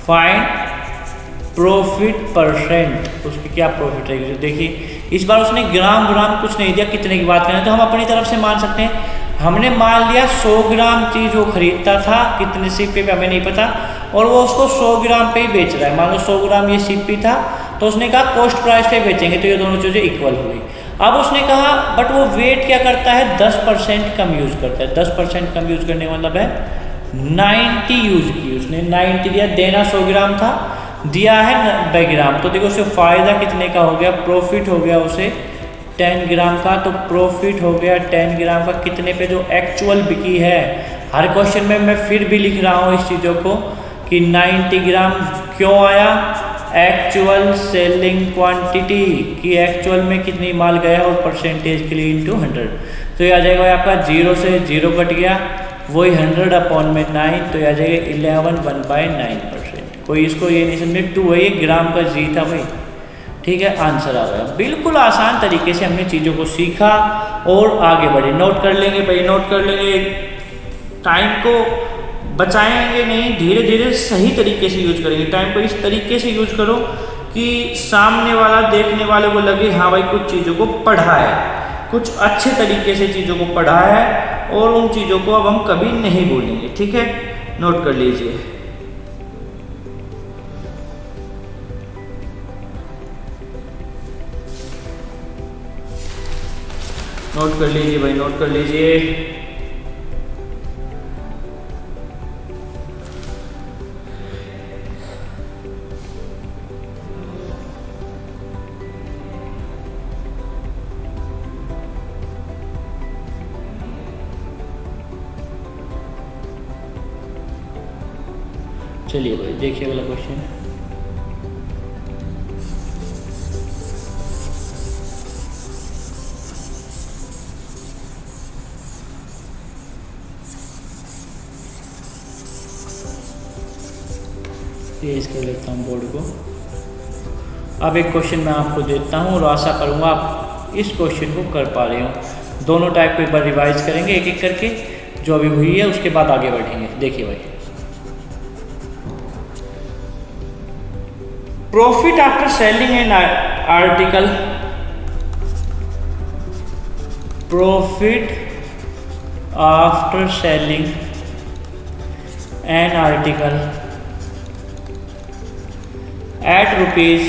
Find profit percent, उसकी क्या प्रॉफिट रहेगी। देखिए इस बार उसने ग्राम कुछ नहीं दिया, कितने की बात करें तो हम अपनी तरफ से मान सकते हैं। हमने मान लिया 100 ग्राम चीज़ वो खरीदता था, कितने सीपी पे हमें नहीं पता, और वो उसको 100 ग्राम पे ही बेच रहा है। मान लो 100 ग्राम ये सीपी था, तो उसने कहा कॉस्ट प्राइस पे बेचेंगे, तो ये दोनों चीज़ें इक्वल हो गई। अब उसने कहा बट वो वेट क्या करता है, 10% कम यूज़ करता है। 10% कम यूज़ करने का मतलब है 90 यूज़ की उसने, 90 दिया, देना 100 ग्राम था, दिया है 90 ग्राम, तो देखो उसे फ़ायदा कितने का हो गया, प्रॉफिट हो गया उसे 10 ग्राम का। तो प्रॉफिट हो गया 10 ग्राम का कितने पे, जो एक्चुअल बिकी है। हर क्वेश्चन में मैं फिर भी लिख रहा हूँ इस चीज़ों को कि 90 ग्राम क्यों आया, एक्चुअल सेलिंग क्वांटिटी की एक्चुअल में कितनी माल गया और परसेंटेज के लिए इंटू 100, तो ये आ जाएगा आपका 0 से 0 कट गया, वही 100/9, तो आ जाएगा 11/9%। कोई इसको ये नहीं समझे, 2 है, ये ग्राम का जी था भाई। ठीक है, आंसर आ गया। बिल्कुल आसान तरीके से हमने चीज़ों को सीखा और आगे बढ़े। नोट कर लेंगे भाई, नोट कर लेंगे, टाइम को बचाएंगे नहीं, धीरे धीरे सही तरीके से यूज करेंगे। टाइम को इस तरीके से यूज करो कि सामने वाला देखने वाले को लगे हाँ भाई कुछ चीज़ों को पढ़ा है, कुछ अच्छे तरीके से चीज़ों को पढ़ा है, और उन चीज़ों को अब हम कभी नहीं भूलेंगे। ठीक है, नोट कर लीजिए। नोट कर लीजिए भाई, नोट कर लीजिए। चलिए भाई देखिए अगला क्वेश्चन। तेज कर लेता हूँ बोर्ड को। अब एक क्वेश्चन मैं आपको देता हूँ और आशा करूँगा आप इस क्वेश्चन को कर पा रहे हो। दोनों टाइप को एक बार रिवाइज करेंगे एक एक करके, जो अभी हुई है उसके बाद आगे बढ़ेंगे। देखिए भाई, profit after selling an article, profit after selling an article at rupees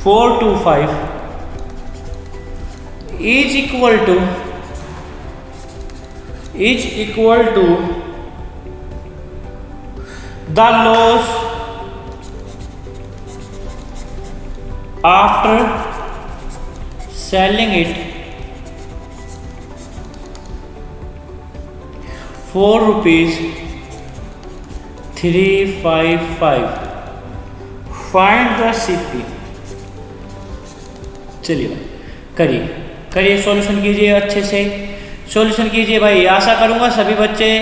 425 is equal to the loss after selling it for rupees 355. Find the CP. चलिए करिए सॉल्यूशन कीजिए, अच्छे से सॉल्यूशन कीजिए भाई। आशा करूँगा सभी बच्चे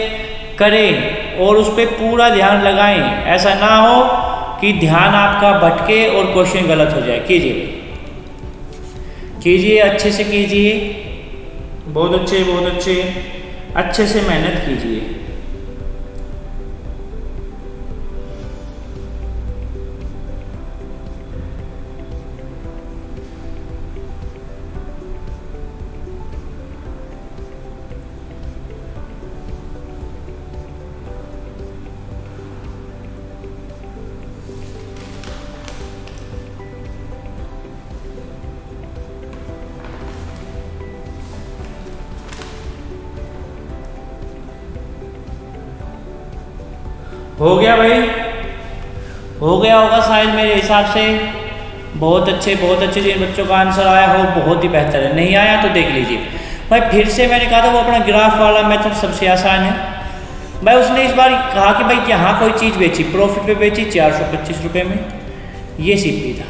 करें और उस पर पूरा ध्यान लगाएं। ऐसा ना हो कि ध्यान आपका भटके और क्वेश्चन गलत हो जाए। कीजिए अच्छे से कीजिए, बहुत अच्छे से मेहनत कीजिए। हो गया भाई, हो गया होगा शायद मेरे हिसाब से। बहुत अच्छे जिन बच्चों का आंसर आया हो बहुत ही बेहतर है। नहीं आया तो देख लीजिए भाई। फिर से मैंने कहा था वो अपना ग्राफ वाला मेथड सबसे आसान है भाई। उसने इस बार कहा कि भाई यहाँ कोई चीज़ बेची, प्रॉफिट पे बेची 425 रुपये में, ये सीपी था।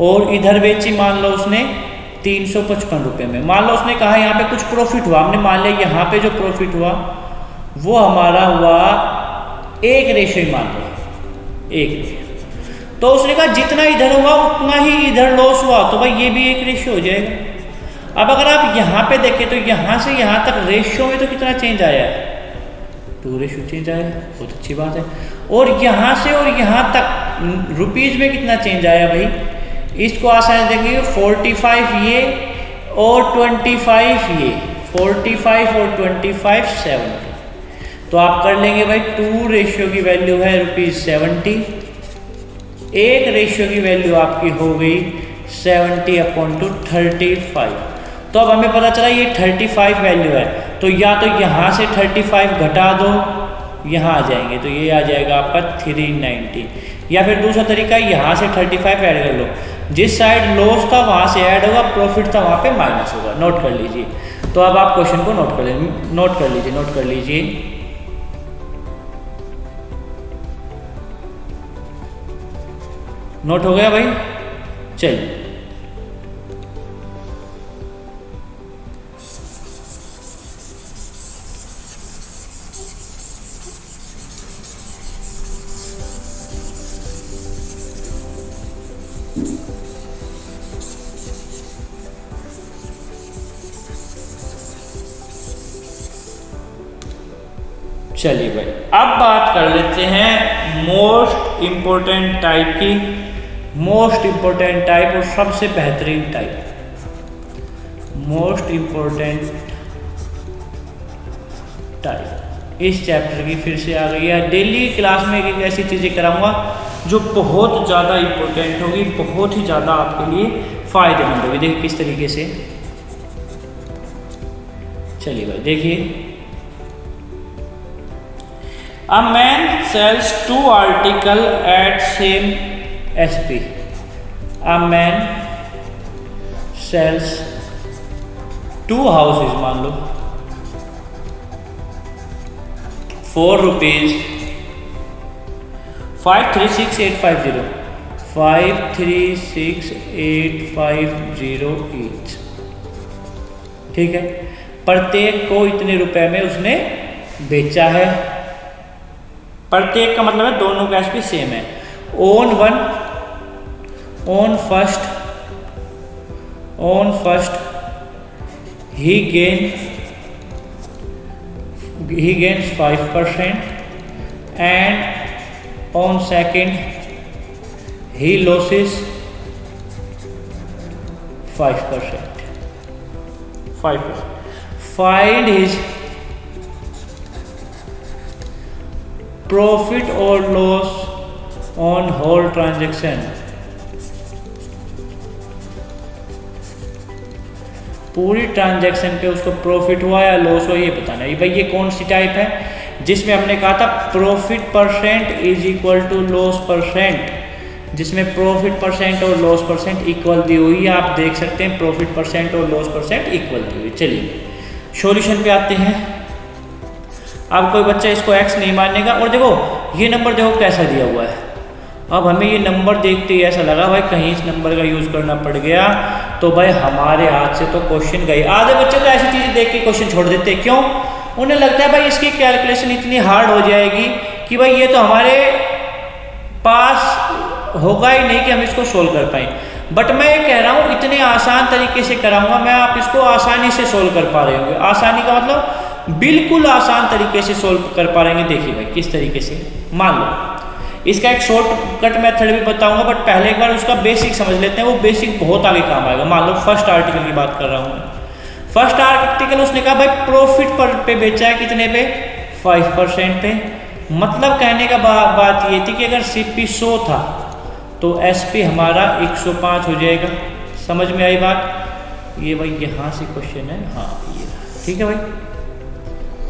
और इधर बेची मान लो उसने 355 रुपये में। मान लो उसने कहा यहाँ पे कुछ प्रॉफिट हुआ, हमने मान लिया यहाँ पे जो प्रॉफिट हुआ वो हमारा हुआ 1 मान लो 1। तो उसने कहा जितना इधर हुआ उतना ही इधर लॉस हुआ, तो भाई ये भी 1 रेशियो हो जाएगा। अब अगर आप यहाँ पे देखें तो यहाँ से यहाँ तक रेशियो में तो कितना चेंज आया है, 2 रेशियो चेंज आया है, बहुत अच्छी बात है। और यहाँ से और यहाँ तक रुपीज़ में कितना चेंज आया भाई, इसको आसान देखेंगे 45 ये और 25 ये, 45 और 25 70। तो आप कर लेंगे भाई 2 रेशियो की वैल्यू है ₹70, 1 रेशियो की वैल्यू आपकी हो गई 70/35। तो अब हमें पता चला ये 35 वैल्यू है, तो या तो यहाँ से 35 घटा दो, यहाँ आ जाएंगे तो ये आ जाएगा आपका 390। या फिर दूसरा तरीका यहाँ से 35 ऐड कर लो, जिस साइड लॉस था वहाँ से ऐड होगा, प्रॉफिट था वहाँ पे माइनस होगा। नोट कर लीजिए। तो अब आप क्वेश्चन को नोट कर लीजिए। नोट हो गया भाई, चलिए। चलिए भाई, अब बात कर लेते हैं मोस्ट इम्पोर्टेंट टाइप की। मोस्ट इम्पोर्टेंट टाइप और सबसे बेहतरीन टाइप, मोस्ट इम्पोर्टेंट टाइप इस चैप्टर की फिर से आ गई है। डेली क्लास में एक ऐसी चीज़ें कराऊंगा जो बहुत ज़्यादा इम्पोर्टेंट होगी, बहुत ही ज़्यादा आपके लिए फ़ायदेमंद होगी। देखिए किस तरीके से। चलिए भाई देखिए, A man sells 2 articles at same SP. A man sells 2 houses मान लो ₹4 536850 536850 each। ठीक है, प्रत्येक को इतने रुपए में उसने बेचा है। प्रत्येक का मतलब है दोनों का एसपी सेम है। On first he gains 5% and on second he loses 5%. Find his profit or loss on whole transaction, पूरी ट्रांजैक्शन पे उसको प्रॉफिट हुआ या लॉस हुआ ये बताना है। भाई ये कौन सी टाइप है जिसमें हमने कहा था profit percent is equal to loss percent, जिसमें प्रॉफिट परसेंट और लॉस परसेंट इक्वल दी हुई है। आप देख सकते हैं प्रॉफिट परसेंट और लॉस परसेंट इक्वल दी हुई। चलिए सॉल्यूशन पे आते हैं। अब कोई बच्चा इसको x नहीं मानेगा। और देखो ये नंबर देखो कैसा दिया हुआ है। अब हमें ये नंबर देखते ही ऐसा लगा भाई कहीं इस नंबर का यूज़ करना पड़ गया तो भाई हमारे हाथ से तो क्वेश्चन गई। आधे बच्चे तो ऐसी चीज़ें देख के क्वेश्चन छोड़ देते हैं। क्यों? उन्हें लगता है भाई इसकी कैलकुलेशन इतनी हार्ड हो जाएगी कि भाई ये तो हमारे पास होगा ही नहीं कि हम इसको सोल्व कर पाएँ। बट मैं ये कह रहा हूँ इतने आसान तरीके से कराऊंगा मैं, आप इसको आसानी से सोल्व कर पा रहे होंगे। आसानी का मतलब बिल्कुल आसान तरीके से सोल्व कर पा रहे हैं। देखिए भाई किस तरीके से, मान लो इसका एक शॉर्टकट मेथड भी बताऊंगा बट पहले एक बार उसका बेसिक समझ लेते हैं। वो बेसिक बहुत आगे काम आएगा। मान लो फर्स्ट आर्टिकल की बात कर रहा हूँ मैं। फर्स्ट आर्टिकल उसने कहा भाई प्रॉफिट पे बेचा है कितने पे, 5% पे। मतलब कहने का बात ये थी कि अगर CP 100 था तो SP हमारा 105 हो जाएगा। समझ में आई बात? ये भाई यहाँ से क्वेश्चन है। हाँ ये ठीक है भाई,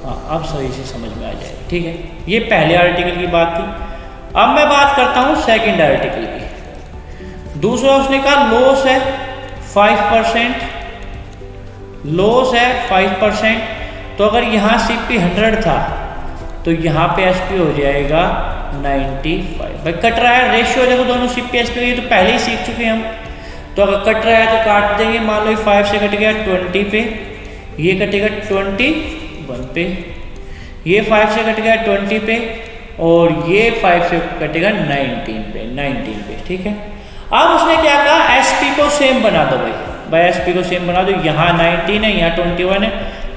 हाँ अब सही से समझ में आ जाएगा। ठीक है, ये पहले आर्टिकल की बात थी। अब मैं बात करता हूँ सेकंड आर्टिकल की। दूसरा उसने कहा लॉस है 5%, लॉस है 5%। तो अगर यहाँ CP 100 था तो यहाँ पे SP हो जाएगा 95। भाई कट रहा है रेशियो देखो दोनों CP SP, ये तो पहले ही सीख चुके हैं हम। तो अगर कट रहा है तो काट देंगे। मान लो 5 से कट गया 20 पे, ये कटेगा 21 पे, ये 5 से कट गया 20 पे और ये 5 से कटेगा 19 पे। ठीक है, अब उसने क्या कहा SP को सेम बना दो भाई SP को सेम बना दो। यहाँ 19 है, यहाँ 21 है,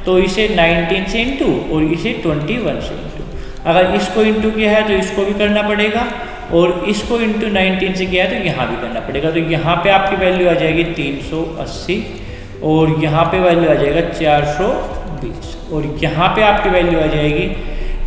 तो इसे 19 से इंटू और इसे 21 से इंटू। अगर इसको इंटू किया है तो इसको भी करना पड़ेगा और इसको इंटू 19 से किया है तो यहाँ भी करना पड़ेगा। तो यहाँ पे आपकी वैल्यू आ जाएगी 380 और यहाँ पे वैल्यू आ जाएगा 420 और यहाँ पे आपकी वैल्यू आ जाएगी,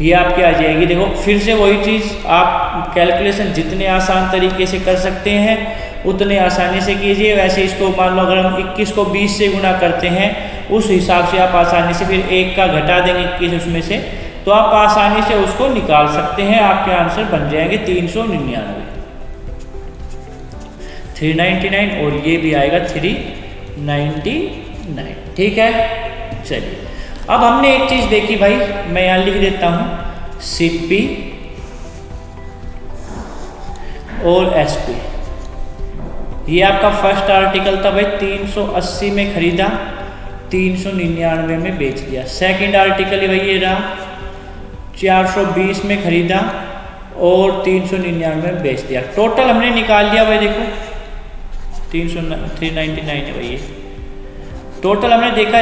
ये आपकी आ जाएगी। देखो फिर से वही चीज़, आप कैलकुलेशन जितने आसान तरीके से कर सकते हैं उतने आसानी से कीजिए। वैसे इसको मान लो अगर हम 21 को 20 से गुना करते हैं उस हिसाब से आप आसानी से फिर 1 का घटा देंगे 21 उसमें से, तो आप आसानी से उसको निकाल सकते हैं। आपके आंसर बन जाएंगे 399, 399 और ये भी आएगा 399। ठीक है, चलिए अब हमने एक चीज़ देखी भाई, मैं यहाँ लिख देता हूँ CP और SP। ये आपका फर्स्ट आर्टिकल था भाई, 380 में खरीदा, 399 में बेच दिया। सेकंड आर्टिकल भाई ये रहा, 420 में खरीदा और 399 में बेच दिया। टोटल हमने निकाल लिया भाई, देखो 399 है भाई ये। टोटल हमने देखा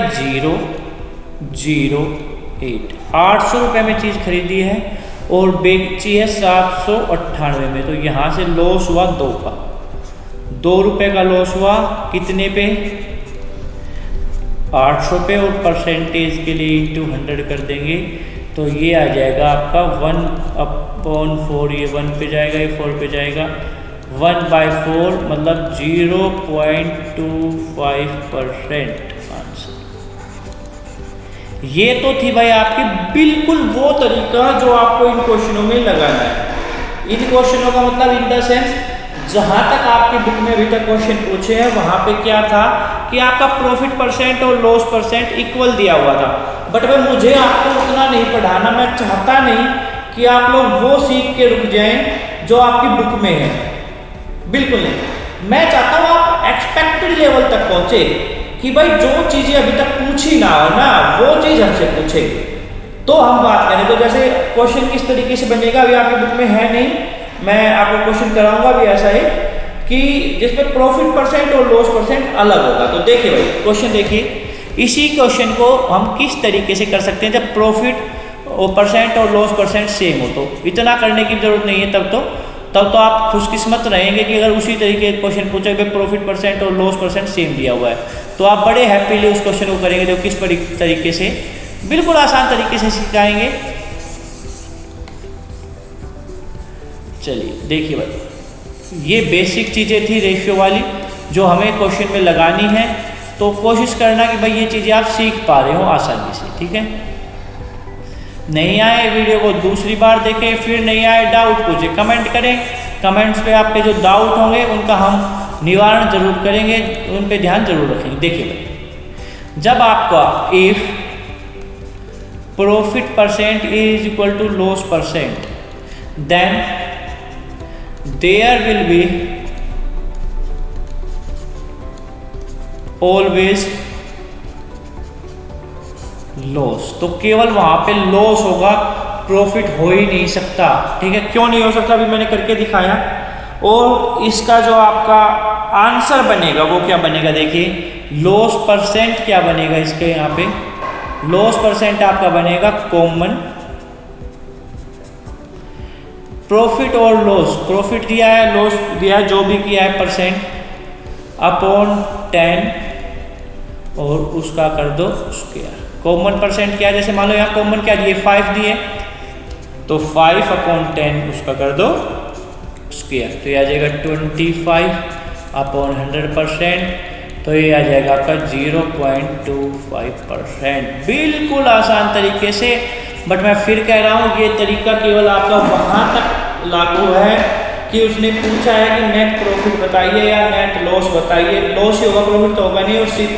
008, 800 रुपये में चीज़ खरीदी है और बेची है 798 में। तो यहाँ से लॉस हुआ 2 का, 2 रुपये का लॉस हुआ। कितने पे? 800 पे और परसेंटेज के लिए इंटू 100 कर देंगे तो ये आ जाएगा आपका 1/4। ये 1 पे जाएगा, ये 4 पे जाएगा, 1/4 मतलब 0.25% आंसर। ये तो थी भाई आपकी बिल्कुल वो तरीका जो आपको इन क्वेश्चनों में लगाना है। इन क्वेश्चनों का मतलब इन द सेंस जहाँ तक आपकी बुक में अभी तक क्वेश्चन पूछे हैं वहाँ पे क्या था कि आपका प्रॉफिट परसेंट और लॉस परसेंट इक्वल दिया हुआ था। बट भाई मुझे आपको उतना नहीं पढ़ाना, मैं चाहता नहीं कि आप लोग वो सीख के रुक जाएं जो आपकी बुक में है, बिल्कुल नहीं। मैं चाहता हूँ आप एक्सपेक्टेड लेवल तक पहुँचे कि भाई जो चीज़ें अभी तक पूछी ना हो ना वो चीज़ हमसे पूछे तो हम बात करें। तो जैसे क्वेश्चन किस तरीके से बनेगा अभी आपकी बुक में है नहीं, मैं आपको क्वेश्चन कराऊंगा भी ऐसा है कि जिसमें प्रॉफिट परसेंट और लॉस परसेंट अलग होगा। तो देखिए भाई क्वेश्चन देखिए, इसी क्वेश्चन को हम किस तरीके से कर सकते हैं जब प्रॉफिट और परसेंट और लॉस परसेंट सेम हो। तो इतना करने की जरूरत नहीं है, तब तो आप खुशकिस्मत रहेंगे कि अगर उसी तरीके का क्वेश्चन पूछे भाई प्रॉफिट परसेंट और लॉस परसेंट सेम दिया हुआ है तो आप बड़े हैप्पीली उस क्वेश्चन को करेंगे। जो किस तरीके से, बिल्कुल आसान तरीके से सिखाएंगे। चलिए देखिए भाई, ये बेसिक चीज़ें थी रेशियो वाली जो हमें क्वेश्चन में लगानी है। तो कोशिश करना कि भाई ये चीज़ें आप सीख पा रहे हो आसानी से, ठीक है। नहीं आए वीडियो को दूसरी बार देखें, फिर नहीं आए डाउट पूछे, कमेंट करें। कमेंट्स पे आपके जो डाउट होंगे उनका हम निवारण जरूर करेंगे, उन पे ध्यान जरूर रखेंगे। देखिए भाई, जब आपका if profit percent is equal to loss percent, then there will be always loss. तो केवल वहां पे लॉस होगा, प्रॉफिट हो ही नहीं सकता, ठीक है। क्यों नहीं हो सकता, अभी मैंने करके दिखाया। और इसका जो आपका आंसर बनेगा वो क्या बनेगा, देखिए लॉस परसेंट क्या बनेगा इसके यहाँ पे। लॉस परसेंट आपका बनेगा कॉमन प्रॉफिट और लॉस, प्रॉफिट दिया है, लॉस दिया है, जो भी किया है परसेंट अपॉन 10 और उसका कर दो स्क्वायर। कॉमन परसेंट क्या है, जैसे मान लो यहाँ कॉमन क्या दिए 5 दिए, तो 5 अपॉन 10 उसका कर दो स्क्वायर। तो ये आ जाएगा 25 अपॉन 100%, तो ये आ जाएगा आपका 0.25%। बिल्कुल आसान तरीके से। बट मैं फिर कह रहा हूँ ये तरीका केवल आपका वहाँ तक लागू है कि उसने पूछा है कि नेट प्रॉफिट बताइए या नेट लॉस बताइए। लॉस ही होगा, प्रॉफिट तो होगा नहीं। और सिर्फ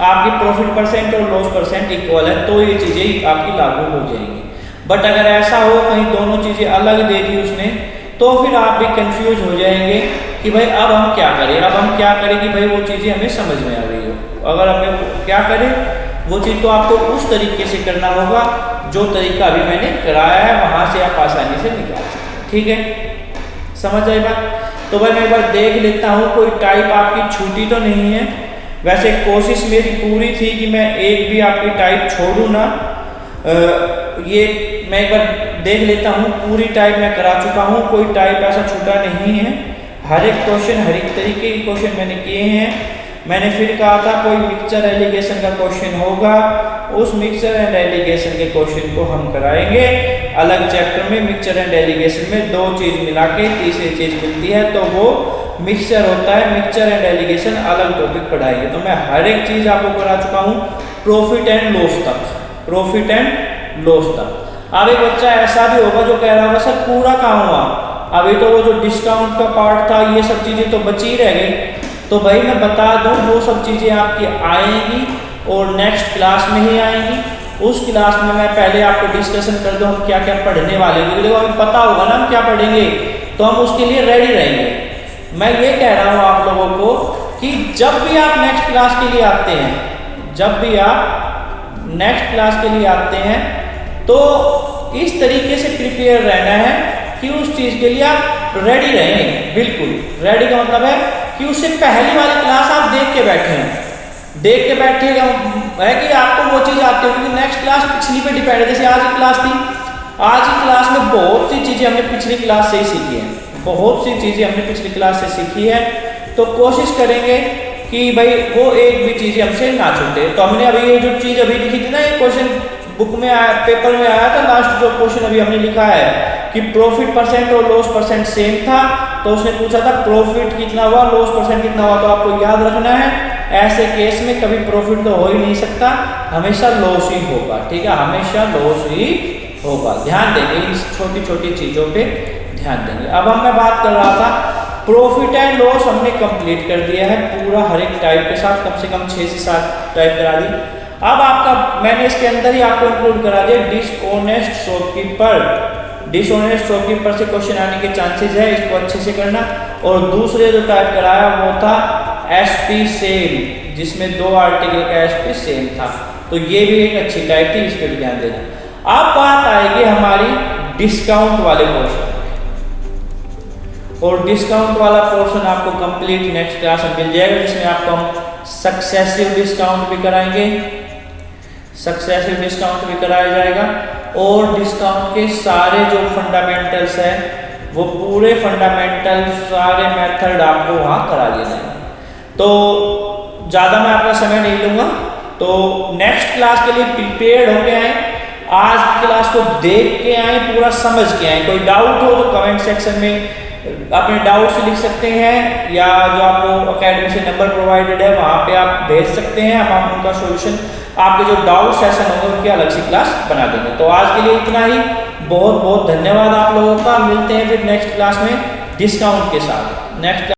आपकी प्रॉफिट परसेंट और लॉस परसेंट इक्वल है, तो ये चीज़ें आपकी लागू हो जाएंगी। बट अगर ऐसा हो कहीं दोनों चीज़ें अलग दे दी उसने, तो फिर आप भी कंफ्यूज हो जाएंगे कि भाई अब हम क्या करें, अब हम क्या करें कि भाई वो चीज़ें हमें समझ में आ रही हो। अगर हमें क्या करें, वो चीज़ तो आपको उस तरीके से करना होगा जो तरीका अभी मैंने कराया है, वहाँ से आप आसानी से निकाल सकते, ठीक है। समझ आए बात। तो भाई मैं एक बार देख लेता हूँ कोई टाइप आपकी छूटी तो नहीं है। वैसे कोशिश मेरी पूरी थी कि मैं एक भी आपकी टाइप छोड़ूँ ना। ये मैं एक बार देख लेता हूँ, पूरी टाइप मैं करा चुका हूँ, कोई टाइप ऐसा छूटा नहीं है। हर एक क्वेश्चन, हर एक तरीके के क्वेश्चन मैंने किए हैं। मैंने फिर कहा था कोई मिक्सचर एलिगेशन का क्वेश्चन होगा, उस मिक्सचर एंड एलिगेशन के क्वेश्चन को हम कराएंगे अलग चैप्टर में। मिक्सचर एंड एलिगेशन में दो चीज़ मिला के तीसरी चीज़ मिलती है, तो वो मिक्सचर होता है। मिक्सचर एंड एलिगेशन अलग टॉपिक पढ़ाएंगे। तो मैं हर एक चीज़ आपको करा चुका हूँ प्रॉफिट एंड लॉस तक, प्रॉफिट एंड लॉस तक। अब एक बच्चा ऐसा भी होगा जो कह रहा होगा सर पूरा कहाँ हुआ, अभी तो वो जो डिस्काउंट का पार्ट था ये सब चीज़ें तो बची रह गई। तो भाई मैं बता दूं वो सब चीज़ें आपकी आएंगी और नेक्स्ट क्लास में ही आएंगी। उस क्लास में मैं पहले आपको डिस्कशन कर दूं हम क्या क्या पढ़ने वाले हैं, क्योंकि देखो हमें पता होगा ना हम क्या पढ़ेंगे, तो हम उसके लिए रेडी रहेंगे। मैं ये कह रहा हूँ आप लोगों को कि जब भी आप नेक्स्ट क्लास के लिए आते हैं, जब भी आप नेक्स्ट क्लास के लिए आते हैं, तो इस तरीके से प्रिपेयर रहना है कि उस चीज़ के लिए आप रेडी रहें। बिल्कुल रेडी का मतलब है कि उससे पहली वाली क्लास आप देख के बैठे हैं, देख के बैठेगा है कि आपको वो चीज़ आती है। क्योंकि नेक्स्ट क्लास पिछली पे डिपेंड है। जैसे आज की क्लास थी, आज की क्लास में बहुत सी चीज़ें हमने पिछली क्लास से ही सीखी हैं, बहुत सी चीज़ें हमने पिछली क्लास से सीखी है। तो कोशिश करेंगे कि भाई वो एक भी चीज़ें हमसे ना छूटे। तो हमने अभी ये जो चीज़ अभी लिखी थी ना, ये क्वेश्चन बुक में आया, पेपर में आया था, लास्ट जो क्वेश्चन अभी हमने लिखा है कि प्रॉफिट परसेंट और लॉस परसेंट सेम था। तो उसने पूछा था प्रॉफिट कितना हुआ, लॉस परसेंट कितना हुआ। तो आपको याद रखना है ऐसे केस में कभी प्रॉफिट तो हो ही नहीं सकता, हमेशा लॉस ही होगा, ठीक है, हमेशा लॉस ही होगा। ध्यान देंगे इन छोटी छोटी चीज़ों पे ध्यान देंगे। अब मैं बात कर रहा था प्रॉफिट एंड लॉस हमने कंप्लीट कर दिया है पूरा, हर एक टाइप के साथ कम से कम 6 से 7 टाइप करा दी। अब आपका मैंने इसके अंदर ही आपको इंक्लूड करा दिया डिसऑनेस्ट शॉपकीपर। डिसऑनेस्ट शॉपकीपर से क्वेश्चन आने के चांसेस है, इसको अच्छे से करना। और दूसरे जो टाइप कराया वो था एसपी सेल, जिसमें 2 आर्टिकल का एसपी सेल था। तो ये भी एक अच्छी टाइप थी, इस पर भी ध्यान देना। अब बात आएगी हमारी डिस्काउंट वाले पोर्शन, और डिस्काउंट वाला पोर्शन आपको कंप्लीट नेक्स्ट क्लास में मिल जाएगा, जिसमें आपको हम सक्सेसिव डिस्काउंट भी कराएंगे, सक्सेसिव डिस्काउंट भी कराया जाएगा। और डिस्काउंट के सारे जो फंडामेंटल्स हैं, वो पूरे फंडामेंटल सारे मेथड आपको वहाँ करा दिए जाएंगे। तो ज़्यादा मैं आपका समय नहीं लूँगा, तो नेक्स्ट क्लास के लिए प्रिपेयर्ड हो गए हैं। आज की क्लास को देख के आए, पूरा समझ के आए। कोई डाउट हो तो कमेंट सेक्शन में अपने डाउट्स लिख सकते हैं, या जो आपको अकेडमी से नंबर प्रोवाइडेड है वहाँ पे आप भेज सकते हैं। हम उनका सॉल्यूशन, आपके जो डाउट सेशन होंगे उनकी अलग से क्लास बना देंगे। तो आज के लिए इतना ही। बहुत बहुत धन्यवाद आप लोगों का। मिलते हैं फिर नेक्स्ट क्लास में डिस्काउंट के साथ। नेक्स्ट